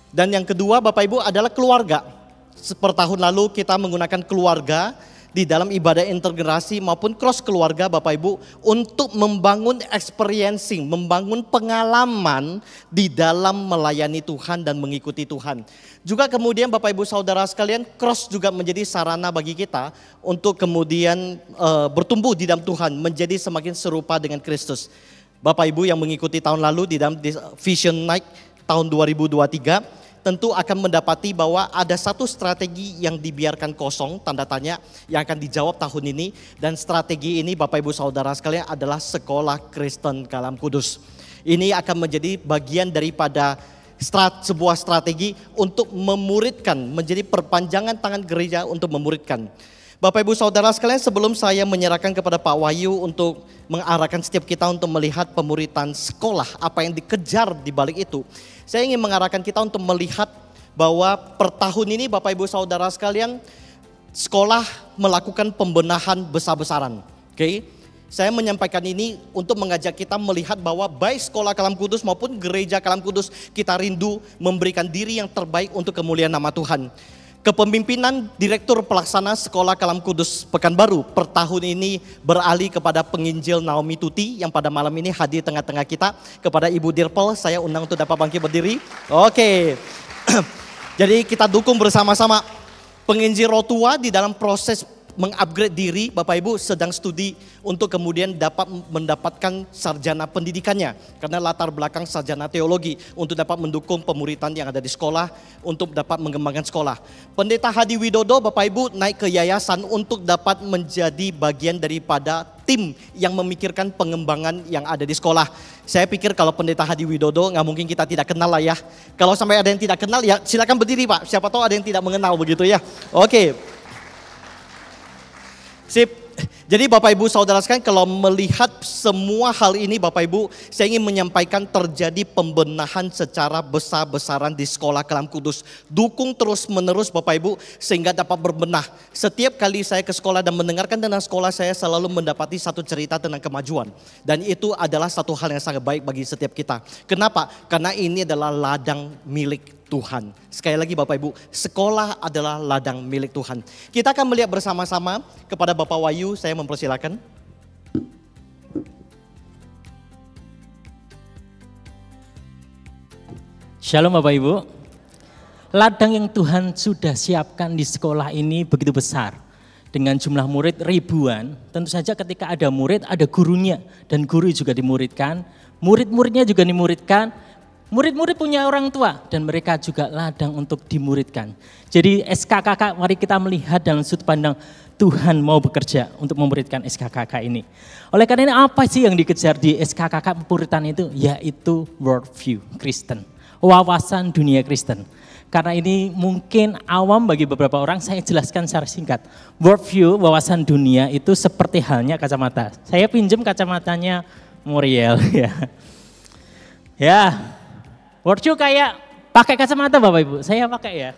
Speaker 4: Dan yang kedua Bapak Ibu adalah keluarga. Seperti tahun lalu kita menggunakan keluarga di dalam ibadah intergenerasi maupun cross keluarga Bapak Ibu untuk membangun experiencing, membangun pengalaman di dalam melayani Tuhan dan mengikuti Tuhan. Juga kemudian Bapak Ibu Saudara sekalian, cross juga menjadi sarana bagi kita untuk kemudian bertumbuh di dalam Tuhan, menjadi semakin serupa dengan Kristus. Bapak Ibu yang mengikuti tahun lalu di dalam Vision Night tahun 2023, tentu akan mendapati bahwa ada satu strategi yang dibiarkan kosong, tanda tanya, yang akan dijawab tahun ini. Dan strategi ini Bapak Ibu Saudara sekalian adalah Sekolah Kristen Kalam Kudus. Ini akan menjadi bagian daripada sebuah strategi untuk memuridkan, menjadi perpanjangan tangan gereja untuk memuridkan. Bapak Ibu Saudara sekalian, sebelum saya menyerahkan kepada Pak Wahyu untuk mengarahkan setiap kita untuk melihat pemuritan sekolah, apa yang dikejar di balik itu, saya ingin mengarahkan kita untuk melihat bahwa per tahun ini Bapak Ibu Saudara sekalian, sekolah melakukan pembenahan besar-besaran. Oke? Saya menyampaikan ini untuk mengajak kita melihat bahwa baik sekolah Kalam Kudus maupun gereja Kalam Kudus, kita rindu memberikan diri yang terbaik untuk kemuliaan nama Tuhan. Kepemimpinan Direktur Pelaksana Sekolah Kalam Kudus Pekanbaru per tahun ini beralih kepada penginjil Naomi Tuti yang pada malam ini hadir tengah-tengah kita. Kepada Ibu Dirpel, saya undang untuk dapat bangkit berdiri. Oke, jadi kita dukung bersama-sama. Penginjil Rotua di dalam proses mengupgrade diri, Bapak Ibu sedang studi untuk kemudian dapat mendapatkan sarjana pendidikannya. Karena latar belakang sarjana teologi untuk dapat mendukung pemuritan yang ada di sekolah, untuk dapat mengembangkan sekolah. Pendeta Hadi Widodo, Bapak Ibu naik ke yayasan untuk dapat menjadi bagian daripada tim yang memikirkan pengembangan yang ada di sekolah. Saya pikir kalau Pendeta Hadi Widodo nggak mungkin kita tidak kenal lah ya. Kalau sampai ada yang tidak kenal ya silakan berdiri Pak, siapa tahu ada yang tidak mengenal begitu ya. Oke. Sip. Jadi Bapak Ibu Saudara sekalian, kalau melihat semua hal ini Bapak Ibu, saya ingin menyampaikan terjadi pembenahan secara besar-besaran di sekolah Kalam Kudus. Dukung terus menerus Bapak Ibu sehingga dapat berbenah. Setiap kali saya ke sekolah dan mendengarkan tentang sekolah, saya selalu mendapati satu cerita tentang kemajuan. Dan itu adalah satu hal yang sangat baik bagi setiap kita. Kenapa? Karena ini adalah ladang milik Tuhan. Sekali lagi Bapak Ibu, sekolah adalah ladang milik Tuhan. Kita akan melihat bersama-sama kepada Bapak Wahyu, saya mempersilakan.
Speaker 10: Shalom Bapak Ibu. Ladang yang Tuhan sudah siapkan di sekolah ini begitu besar. Dengan jumlah murid ribuan, tentu saja ketika ada murid, ada gurunya. Dan guru juga dimuridkan, murid-muridnya juga dimuridkan. Murid-murid punya orang tua dan mereka juga ladang untuk dimuridkan. Jadi SKKK mari kita melihat dalam sudut pandang Tuhan mau bekerja untuk memuridkan SKKK ini. Oleh karena ini apa sih yang dikejar di SKKK pemuritan itu? Yaitu worldview Kristen, wawasan dunia Kristen. Karena ini mungkin awam bagi beberapa orang, saya jelaskan secara singkat. Worldview, wawasan dunia itu seperti halnya kacamata. Saya pinjam kacamatanya Muriel ya. Ya. Worldview kayak pakai kacamata Bapak Ibu, saya pakai ya.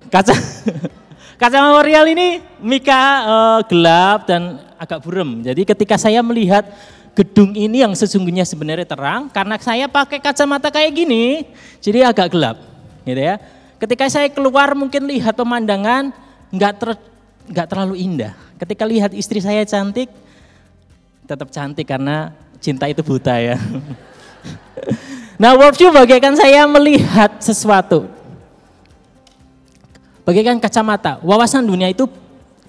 Speaker 10: Kacamata Muriel ini Mika gelap dan agak buram. Jadi ketika saya melihat gedung ini yang sesungguhnya sebenarnya terang, karena saya pakai kacamata kayak gini, jadi agak gelap, gitu ya. Ketika saya keluar mungkin lihat pemandangan nggak terlalu indah. Ketika lihat istri saya cantik, tetap cantik karena cinta itu buta ya. Nah, worldview bagaikan saya melihat sesuatu. Bagaikan kacamata. Wawasan dunia itu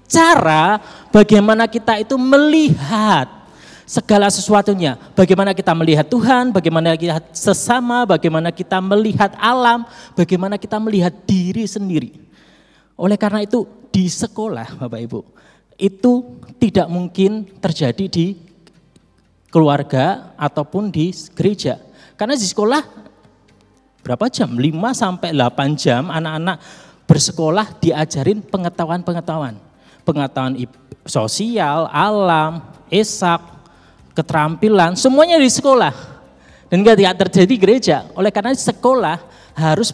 Speaker 10: cara bagaimana kita itu melihat segala sesuatunya. Bagaimana kita melihat Tuhan, bagaimana kita melihat sesama, bagaimana kita melihat alam, bagaimana kita melihat diri sendiri. Oleh karena itu di sekolah Bapak Ibu, itu tidak mungkin terjadi di keluarga ataupun di gereja. Karena di sekolah berapa jam? 5 sampai 8 jam anak-anak bersekolah diajarin pengetahuan-pengetahuan. Pengetahuan sosial, alam, esak, keterampilan, semuanya di sekolah. Dan tidak terjadi gereja. Oleh karena sekolah harus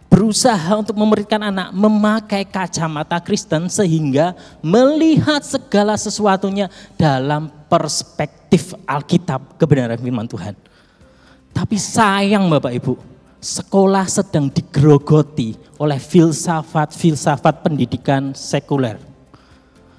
Speaker 10: berusaha untuk memberikan anak memakai kacamata Kristen sehingga melihat segala sesuatunya dalam perspektif Alkitab, kebenaran firman Tuhan. Tapi sayang Bapak Ibu, sekolah sedang digerogoti oleh filsafat pendidikan sekuler.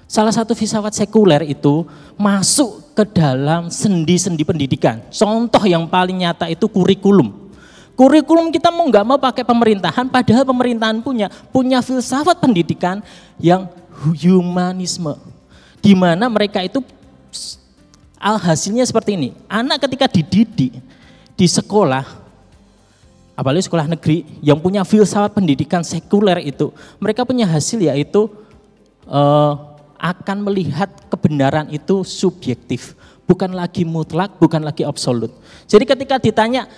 Speaker 10: Salah satu filsafat sekuler itu masuk ke dalam sendi-sendi pendidikan. Contoh yang paling nyata itu kurikulum. Kurikulum kita mau nggak mau pakai pemerintahan, padahal pemerintahan punya filsafat pendidikan yang humanisme. Di mana mereka itu hasilnya seperti ini. Anak ketika dididik di sekolah, apalagi sekolah negeri yang punya filsafat pendidikan sekuler itu, mereka punya hasil yaitu akan melihat kebenaran itu subjektif, bukan lagi mutlak, bukan lagi absolut. Jadi ketika ditanya,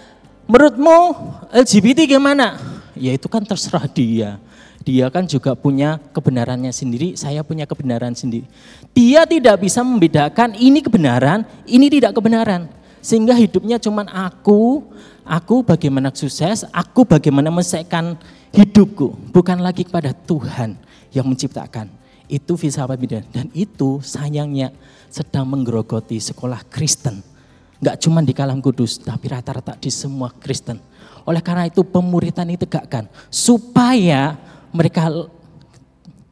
Speaker 10: menurutmu LGBT gimana? Ya itu kan terserah dia. Dia kan juga punya kebenarannya sendiri, saya punya kebenaran sendiri. Dia tidak bisa membedakan ini kebenaran, ini tidak kebenaran. Sehingga hidupnya cuman aku bagaimana sukses, aku bagaimana menyelesaikan hidupku. Bukan lagi kepada Tuhan yang menciptakan. Itu filsafat bidan. Dan itu sayangnya sedang menggerogoti sekolah Kristen. Enggak cuma di Kalam Kudus, tapi rata-rata di semua Kristen. Oleh karena itu pemuritan ditegakkan supaya mereka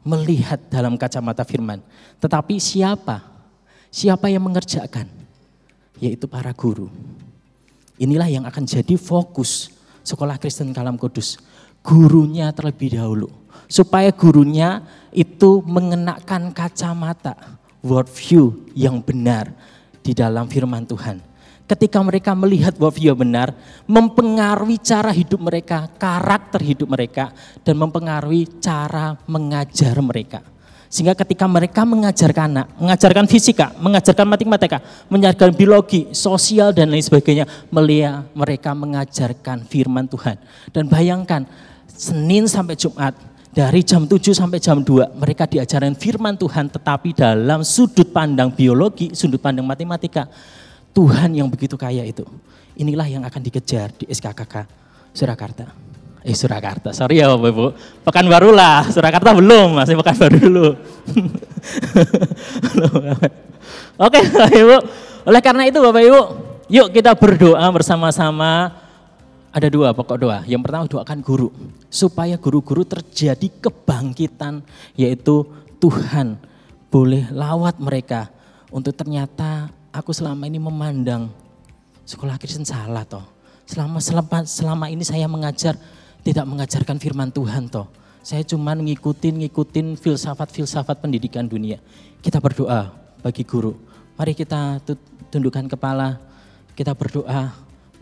Speaker 10: melihat dalam kacamata firman. Tetapi siapa? Siapa yang mengerjakan? Yaitu para guru. Inilah yang akan jadi fokus sekolah Kristen Kalam Kudus. Gurunya terlebih dahulu. Supaya gurunya itu mengenakan kacamata worldview yang benar di dalam firman Tuhan. Ketika mereka melihat worldview yang benar, mempengaruhi cara hidup mereka, karakter hidup mereka, dan mempengaruhi cara mengajar mereka. Sehingga ketika mereka mengajarkan anak, mengajarkan fisika, mengajarkan matematika, mengajarkan biologi, sosial dan lain sebagainya, mereka mengajarkan firman Tuhan. Dan bayangkan, Senin sampai Jumat, dari jam 7 sampai jam 2, mereka diajarkan firman Tuhan, tetapi dalam sudut pandang biologi, sudut pandang matematika, Tuhan yang begitu kaya itu. Inilah yang akan dikejar di SKKK Surakarta. Surakarta, sorry ya Bapak Ibu. Pekanbaru lah, Surakarta belum, masih Pekanbaru dulu. Oke Bapak Ibu, oleh karena itu Bapak Ibu, yuk kita berdoa bersama-sama. Ada dua pokok doa. Yang pertama doakan guru, supaya guru-guru terjadi kebangkitan, yaitu Tuhan boleh lawat mereka untuk ternyata aku selama ini memandang sekolah Kristen salah toh. Selama ini saya mengajar, tidak mengajarkan firman Tuhan toh. Saya cuma ngikutin filsafat pendidikan dunia. Kita berdoa bagi guru. Mari kita tundukkan kepala, kita berdoa,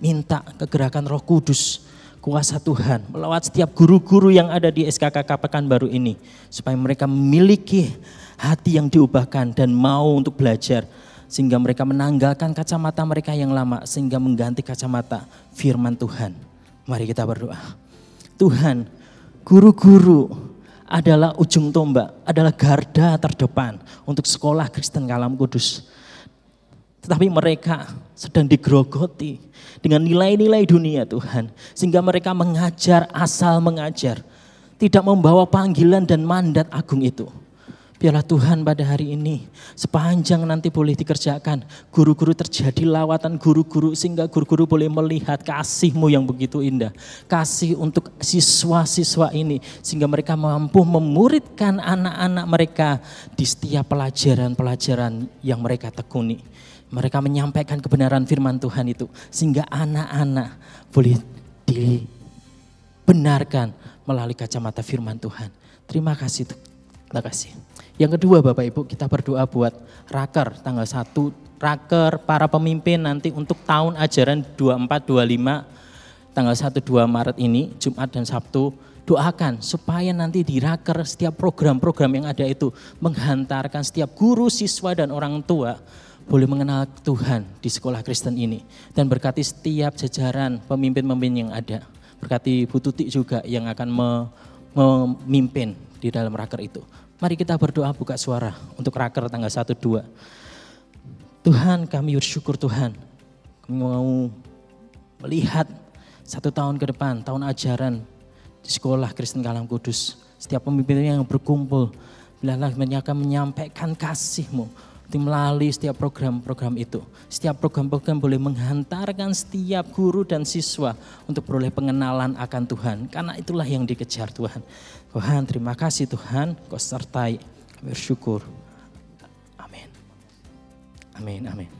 Speaker 10: minta kegerakan Roh Kudus, kuasa Tuhan melawat setiap guru-guru yang ada di SKKK Pekanbaru ini. Supaya mereka memiliki hati yang diubahkan dan mau untuk belajar. Sehingga mereka menanggalkan kacamata mereka yang lama, sehingga mengganti kacamata firman Tuhan. Mari kita berdoa. Tuhan, guru-guru adalah ujung tombak, adalah garda terdepan untuk sekolah Kristen Kalam Kudus. Tetapi mereka sedang digerogoti dengan nilai-nilai dunia Tuhan. Sehingga mereka mengajar asal mengajar. Tidak membawa panggilan dan mandat agung itu. Biarlah Tuhan pada hari ini sepanjang nanti boleh dikerjakan. Guru-guru terjadi lawatan guru-guru sehingga guru-guru boleh melihat kasih-Mu yang begitu indah. Kasih untuk siswa-siswa ini sehingga mereka mampu memuridkan anak-anak mereka di setiap pelajaran-pelajaran yang mereka tekuni. Mereka menyampaikan kebenaran firman Tuhan itu sehingga anak-anak boleh dibenarkan melalui kacamata firman Tuhan. Terima kasih Tuhan. Terima kasih. Yang kedua Bapak Ibu, kita berdoa buat raker tanggal 1, raker para pemimpin nanti untuk tahun ajaran 24-25 tanggal 1-2 Maret ini, Jumat dan Sabtu. Doakan supaya nanti di raker setiap program-program yang ada itu menghantarkan setiap guru, siswa dan orang tua boleh mengenal Tuhan di sekolah Kristen ini. Dan berkati setiap jajaran pemimpin-pemimpin yang ada. Berkati Bu Tuti juga yang akan memimpin di dalam raker itu. Mari kita berdoa buka suara untuk raker tanggal 1-2. Tuhan kami bersyukur Tuhan. Kami mau melihat 1 tahun ke depan, tahun ajaran di sekolah Kristen Kalam Kudus. Setiap pemimpin yang berkumpul, biarlah mereka menyampaikan kasih-Mu melalui setiap program-program itu. Setiap program-program boleh menghantarkan setiap guru dan siswa untuk beroleh pengenalan akan Tuhan. Karena itulah yang dikejar Tuhan. Tuhan terima kasih Tuhan, Kau sertai, bersyukur. Amin. Amin, amin.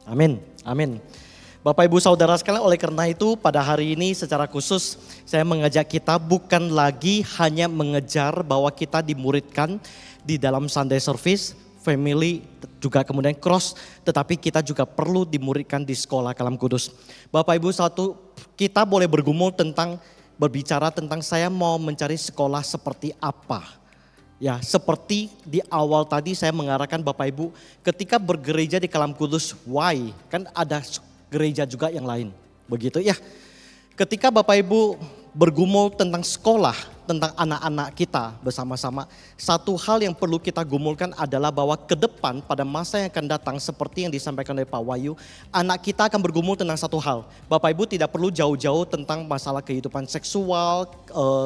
Speaker 4: Amin, amin. Bapak Ibu Saudara sekalian, oleh karena itu pada hari ini secara khusus saya mengajak kita bukan lagi hanya mengejar bahwa kita dimuridkan di dalam Sunday Service, family, juga kemudian cross, tetapi kita juga perlu dimuridkan di sekolah Kalam Kudus. Bapak Ibu, kita boleh bergumul berbicara tentang saya mau mencari sekolah seperti apa. Ya, seperti di awal tadi saya mengarahkan Bapak Ibu, ketika bergereja di Kalam Kudus, why? Kan ada gereja juga yang lain, begitu ya. Ketika Bapak Ibu bergumul tentang sekolah, tentang anak-anak kita bersama-sama, satu hal yang perlu kita gumulkan adalah bahwa ke depan pada masa yang akan datang seperti yang disampaikan oleh Pak Wahyu, anak kita akan bergumul tentang satu hal. Bapak Ibu tidak perlu jauh-jauh tentang masalah kehidupan seksual,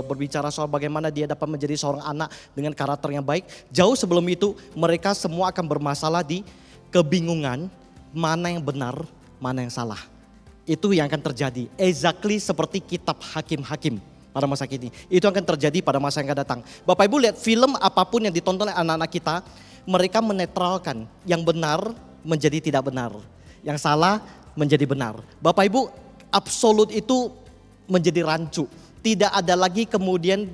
Speaker 4: berbicara soal bagaimana dia dapat menjadi seorang anak dengan karakter yang baik. Jauh sebelum itu mereka semua akan bermasalah di kebingungan mana yang benar, mana yang salah. Itu yang akan terjadi, exactly seperti kitab Hakim-Hakim pada masa kini. Itu akan terjadi pada masa yang akan datang. Bapak Ibu lihat film apapun yang ditonton oleh anak-anak kita, mereka menetralkan yang benar menjadi tidak benar, yang salah menjadi benar. Bapak Ibu, absolut itu menjadi rancu. Tidak ada lagi kemudian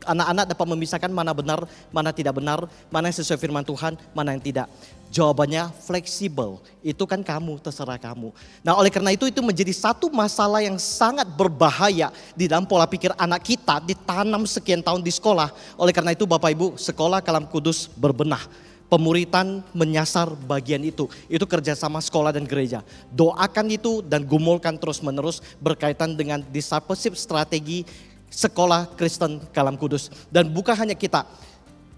Speaker 4: anak-anak dapat memisahkan mana benar, mana tidak benar, mana yang sesuai firman Tuhan, mana yang tidak. Jawabannya fleksibel, itu kan kamu, terserah kamu. Nah oleh karena itu menjadi satu masalah yang sangat berbahaya di dalam pola pikir anak kita, ditanam sekian tahun di sekolah. Oleh karena itu Bapak Ibu, sekolah Kalam Kudus berbenah. Pemuritan menyasar bagian itu kerjasama sekolah dan gereja. Doakan itu dan gumulkan terus menerus berkaitan dengan discipleship strategi sekolah Kristen Kalam Kudus. Dan bukan hanya kita,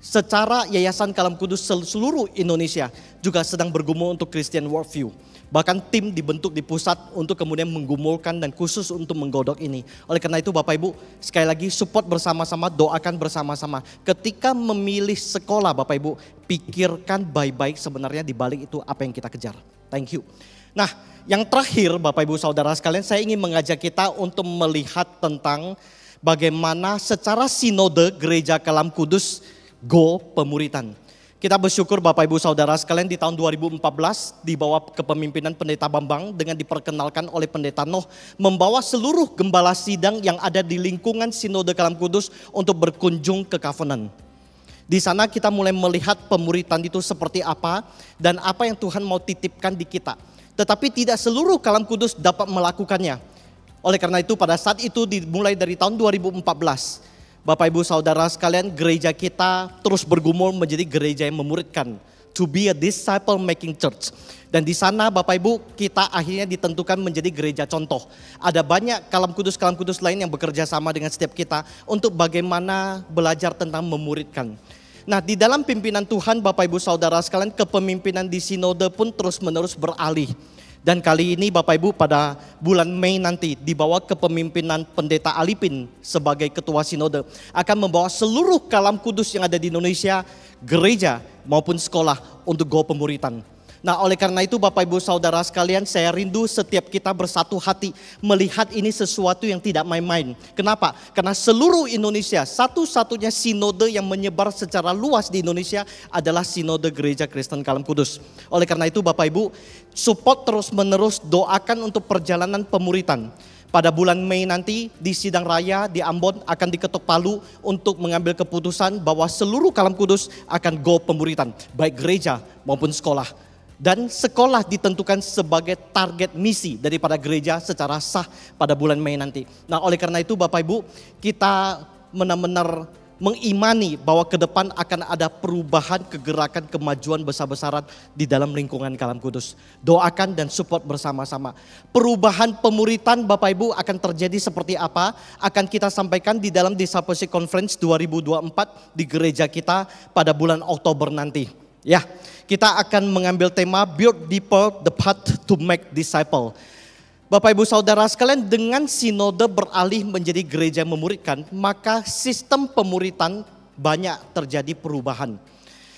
Speaker 4: secara Yayasan Kalam Kudus seluruh Indonesia juga sedang bergumul untuk Christian Worldview. Bahkan tim dibentuk di pusat untuk kemudian menggumulkan dan khusus untuk menggodok ini. Oleh karena itu Bapak Ibu, sekali lagi support bersama-sama, doakan bersama-sama. Ketika memilih sekolah Bapak Ibu, pikirkan baik-baik sebenarnya di balik itu apa yang kita kejar. Thank you. Nah, yang terakhir Bapak Ibu Saudara sekalian, saya ingin mengajak kita untuk melihat tentang bagaimana secara sinode Gereja Kalam Kudus go pemuritan. Kita bersyukur Bapak Ibu Saudara sekalian di tahun 2014 di bawah kepemimpinan Pendeta Bambang dengan diperkenalkan oleh Pendeta Noh membawa seluruh gembala sidang yang ada di lingkungan Sinode Kalam Kudus untuk berkunjung ke Covenant. Di sana kita mulai melihat pemuritan itu seperti apa dan apa yang Tuhan mau titipkan di kita. Tetapi tidak seluruh Kalam Kudus dapat melakukannya. Oleh karena itu pada saat itu dimulai dari tahun 2014, Bapak Ibu Saudara sekalian, gereja kita terus bergumul menjadi gereja yang memuridkan. To be a disciple making church. Dan di sana Bapak Ibu kita akhirnya ditentukan menjadi gereja contoh. Ada banyak Kalam Kudus lain yang bekerja sama dengan setiap kita untuk bagaimana belajar tentang memuridkan. Nah di dalam pimpinan Tuhan Bapak Ibu Saudara sekalian, kepemimpinan di sinode pun terus menerus beralih. Dan kali ini Bapak Ibu pada bulan Mei nanti di bawah kepemimpinan Pendeta Alipin sebagai ketua sinode akan membawa seluruh Kalam Kudus yang ada di Indonesia, gereja maupun sekolah untuk go pemuritan. Nah oleh karena itu Bapak Ibu Saudara sekalian, saya rindu setiap kita bersatu hati melihat ini sesuatu yang tidak main-main. Kenapa? Karena seluruh Indonesia, satu-satunya sinode yang menyebar secara luas di Indonesia adalah Sinode Gereja Kristen Kalam Kudus. Oleh karena itu Bapak Ibu, support terus menerus, doakan untuk perjalanan pemuritan. Pada bulan Mei nanti di Sidang Raya di Ambon akan diketuk palu untuk mengambil keputusan bahwa seluruh Kalam Kudus akan go pemuritan, baik gereja maupun sekolah. Dan sekolah ditentukan sebagai target misi daripada gereja secara sah pada bulan Mei nanti. Nah oleh karena itu Bapak Ibu, kita benar-benar mengimani bahwa ke depan akan ada perubahan, kegerakan, kemajuan besar-besaran di dalam lingkungan Kalam Kudus. Doakan dan support bersama-sama. Perubahan pemuritan Bapak Ibu akan terjadi seperti apa? Akan kita sampaikan di dalam Discipleship Conference 2024 di gereja kita pada bulan Oktober nanti. Ya, kita akan mengambil tema Build Deeper the Path to Make Disciple. Bapak Ibu Saudara sekalian, dengan sinode beralih menjadi gereja yang memuridkan, maka sistem pemuritan banyak terjadi perubahan.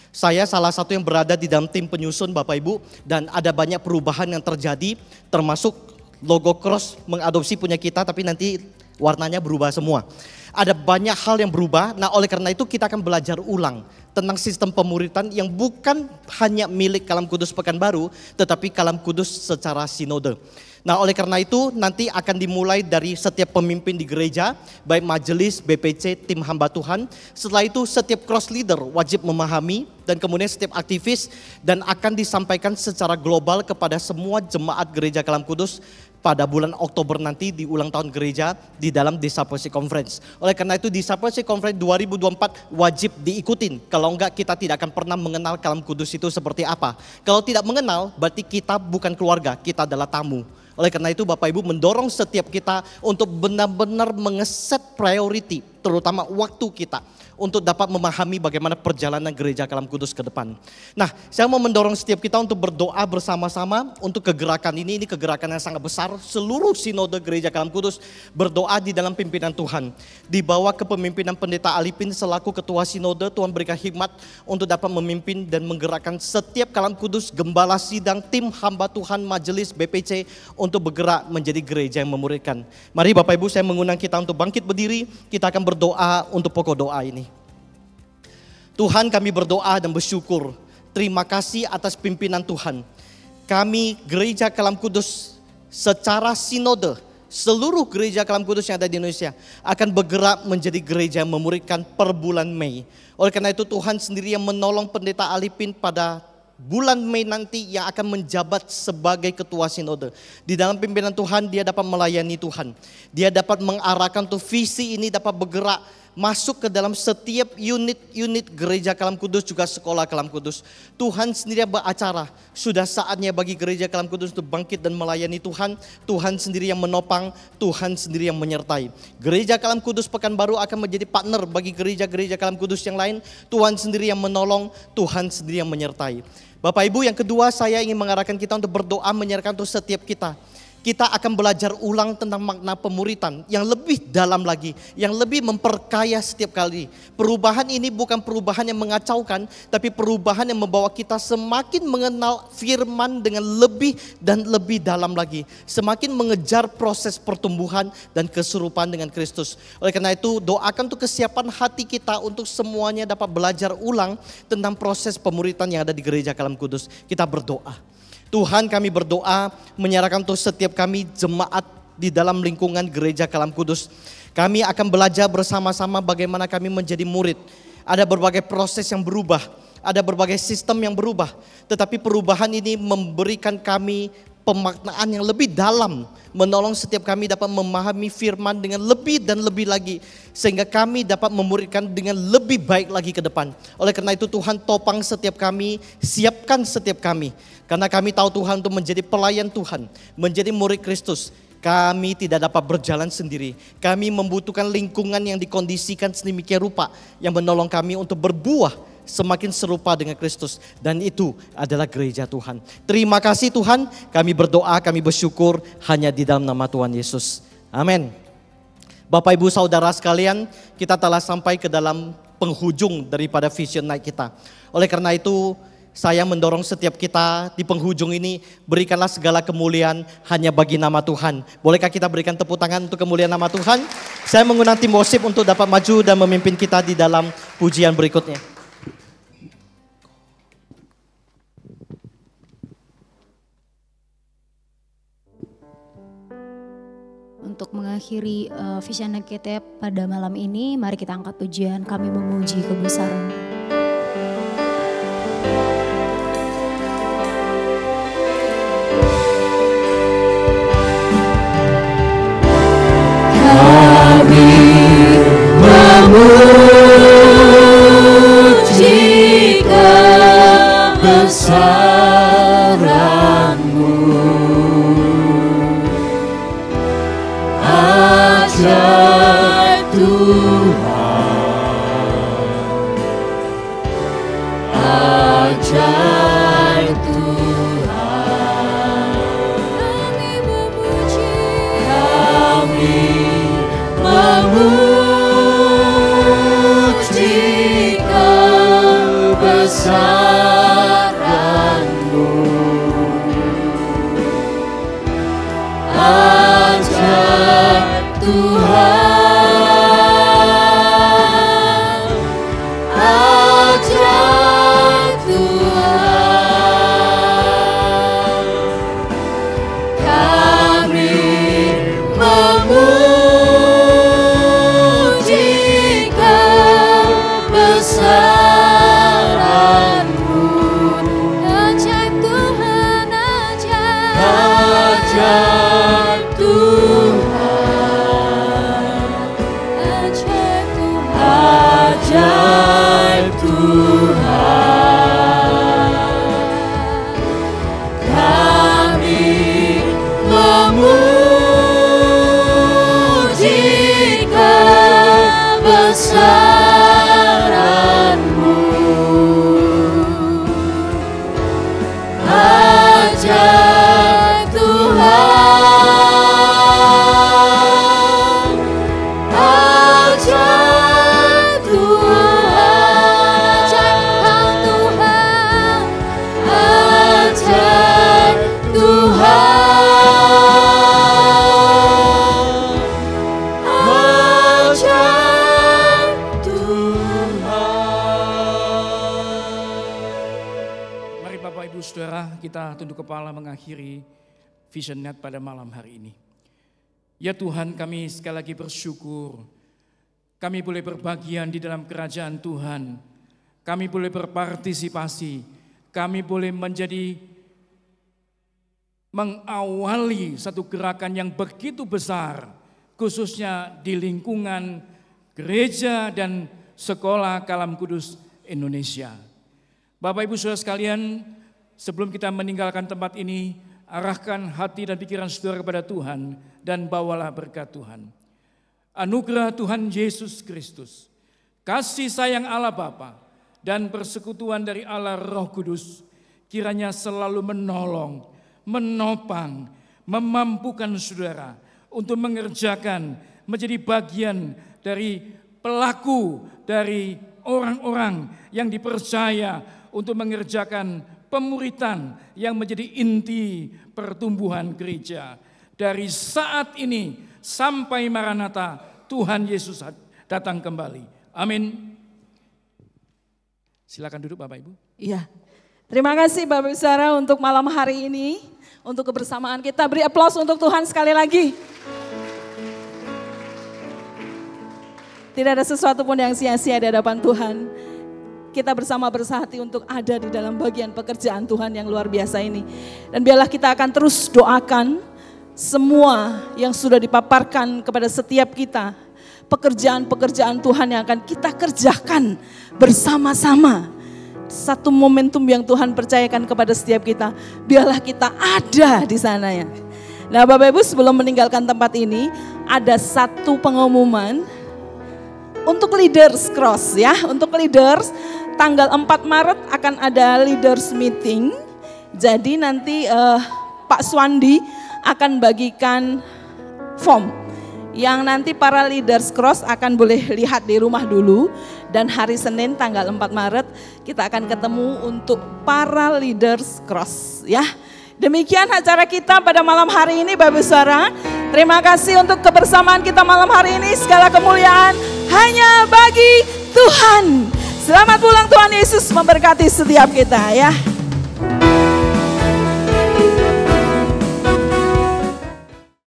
Speaker 4: Saya salah satu yang berada di dalam tim penyusun Bapak Ibu, dan ada banyak perubahan yang terjadi, termasuk logo cross mengadopsi punya kita, tapi nanti warnanya berubah semua. Ada banyak hal yang berubah, nah oleh karena itu kita akan belajar ulang tentang sistem pemuritan yang bukan hanya milik Kalam Kudus Pekanbaru, tetapi Kalam Kudus secara sinode. Nah oleh karena itu nanti akan dimulai dari setiap pemimpin di gereja, baik majelis, BPC, tim hamba Tuhan. Setelah itu setiap cross leader wajib memahami dan kemudian setiap aktivis, dan akan disampaikan secara global kepada semua jemaat gereja Kalam Kudus pada bulan Oktober nanti di ulang tahun gereja di dalam Discipleship Conference. Oleh karena itu Discipleship Conference 2024 wajib diikutin. Kalau enggak kita tidak akan pernah mengenal Kalam Kudus itu seperti apa. Kalau tidak mengenal berarti kita bukan keluarga, kita adalah tamu. Oleh karena itu Bapak Ibu mendorong setiap kita untuk benar-benar mengeset priority, terutama waktu kita, untuk dapat memahami bagaimana perjalanan gereja Kalam Kudus ke depan. Nah, saya mau mendorong setiap kita untuk berdoa bersama-sama untuk kegerakan ini kegerakan yang sangat besar. Seluruh sinode gereja Kalam Kudus berdoa di dalam pimpinan Tuhan. Di bawah kepemimpinan Pendeta Alipin selaku ketua sinode, Tuhan berikan hikmat untuk dapat memimpin dan menggerakkan setiap Kalam Kudus, gembala sidang, tim hamba Tuhan, majelis BPC untuk bergerak menjadi gereja yang memuridkan. Mari Bapak Ibu, saya mengundang kita untuk bangkit berdiri, kita akan berdoa untuk pokok doa ini. Tuhan, kami berdoa dan bersyukur. Terima kasih atas pimpinan Tuhan. Kami gereja Kalam Kudus secara sinode, seluruh gereja Kalam Kudus yang ada di Indonesia akan bergerak menjadi gereja yang memuridkan per bulan Mei. Oleh karena itu Tuhan sendiri yang menolong Pendeta Alipin pada bulan Mei nanti yang akan menjabat sebagai ketua sinode. Di dalam pimpinan Tuhan dia dapat melayani Tuhan. Dia dapat mengarahkan tuh visi ini dapat bergerak masuk ke dalam setiap unit-unit gereja Kalam Kudus, juga sekolah Kalam Kudus. Tuhan sendiri yang beracara. Sudah saatnya bagi gereja Kalam Kudus untuk bangkit dan melayani Tuhan. Tuhan sendiri yang menopang, Tuhan sendiri yang menyertai. Gereja Kalam Kudus Pekanbaru akan menjadi partner bagi gereja-gereja Kalam Kudus yang lain. Tuhan sendiri yang menolong, Tuhan sendiri yang menyertai. Bapak Ibu, yang kedua saya ingin mengarahkan kita untuk berdoa menyerahkan untuk setiap kita. Kita akan belajar ulang tentang makna pemuritan yang lebih dalam lagi, yang lebih memperkaya setiap kali. Perubahan ini bukan perubahan yang mengacaukan, tapi perubahan yang membawa kita semakin mengenal firman dengan lebih dan lebih dalam lagi. Semakin mengejar proses pertumbuhan dan keserupaan dengan Kristus. Oleh karena itu doakan untuk kesiapan hati kita untuk semuanya dapat belajar ulang tentang proses pemuritan yang ada di gereja Kalam Kudus. Kita berdoa. Tuhan, kami berdoa menyerahkan untuk setiap kami jemaat di dalam lingkungan gereja Kalam Kudus. Kami akan belajar bersama-sama bagaimana kami menjadi murid. Ada berbagai proses yang berubah, ada berbagai sistem yang berubah. Tetapi perubahan ini memberikan kami pemaknaan yang lebih dalam, menolong setiap kami dapat memahami firman dengan lebih dan lebih lagi, sehingga kami dapat memuridkan dengan lebih baik lagi ke depan. Oleh karena itu Tuhan topang setiap kami, siapkan setiap kami, karena kami tahu Tuhan untuk menjadi pelayan Tuhan, menjadi murid Kristus. Kami tidak dapat berjalan sendiri. Kami membutuhkan lingkungan yang dikondisikan sedemikian rupa, yang menolong kami untuk berbuah semakin serupa dengan Kristus. Dan itu adalah gereja Tuhan. Terima kasih Tuhan, kami berdoa, kami bersyukur hanya di dalam nama Tuhan Yesus. Amin. Bapak Ibu Saudara sekalian, kita telah sampai ke dalam penghujung daripada Vision Night kita. Oleh karena itu saya mendorong setiap kita di penghujung ini, berikanlah segala kemuliaan hanya bagi nama Tuhan. Bolehkah kita berikan tepuk tangan untuk kemuliaan nama Tuhan? Saya mengundang tim worship untuk dapat maju dan memimpin kita di dalam pujian berikutnya.
Speaker 2: Untuk mengakhiri Vision Night kita pada malam ini, mari kita angkat pujian, kami memuji kebesaran.
Speaker 3: Kami memuji kebesaran-Mu, ajaib Tuhan, ajaib Tuhan. Kami memuji kebesaran-Mu,
Speaker 11: Marilah kita tunduk kepala mengakhiri Vision Night pada malam hari ini. Ya Tuhan, kami sekali lagi bersyukur. Kami boleh berbagian di dalam kerajaan Tuhan. Kami boleh berpartisipasi. Kami boleh mengawali satu gerakan yang begitu besar, khususnya di lingkungan gereja dan sekolah Kalam Kudus Indonesia. Bapak Ibu Saudara sekalian, sebelum kita meninggalkan tempat ini, arahkan hati dan pikiran saudara kepada Tuhan dan bawalah berkat Tuhan. Anugerah Tuhan Yesus Kristus, kasih sayang Allah Bapa dan persekutuan dari Allah Roh Kudus kiranya selalu menolong, menopang, memampukan saudara untuk mengerjakan, menjadi bagian dari pelaku, dari orang-orang yang dipercaya untuk mengerjakan pemuritan yang menjadi inti pertumbuhan gereja. Dari saat ini sampai Maranatha, Tuhan Yesus datang kembali. Amin. Silakan duduk Bapak Ibu.
Speaker 1: Iya. Terima kasih Bapak Ibu Saudara untuk malam hari ini, untuk kebersamaan kita. Beri aplaus untuk Tuhan sekali lagi. Tidak ada sesuatu pun yang sia-sia di hadapan Tuhan. Kita bersama bersahati untuk ada di dalam bagian pekerjaan Tuhan yang luar biasa ini. Dan biarlah kita akan terus doakan semua yang sudah dipaparkan kepada setiap kita. Pekerjaan-pekerjaan Tuhan yang akan kita kerjakan bersama-sama. Satu momentum yang Tuhan percayakan kepada setiap kita. Biarlah kita ada di sana ya. Nah Bapak Ibu, sebelum meninggalkan tempat ini, ada satu pengumuman untuk Leaders Cross ya. Untuk Leaders, tanggal 4 Maret akan ada Leaders Meeting. Jadi nanti Pak Swandi akan bagikan form yang nanti para Leaders Cross akan boleh lihat di rumah dulu. Dan hari Senin tanggal 4 Maret kita akan ketemu untuk para Leaders Cross ya. Demikian acara kita pada malam hari ini Bapak Saudara. Terima kasih untuk kebersamaan kita malam hari ini. Segala kemuliaan hanya bagi Tuhan. Selamat pulang, Tuhan Yesus memberkati setiap kita ya.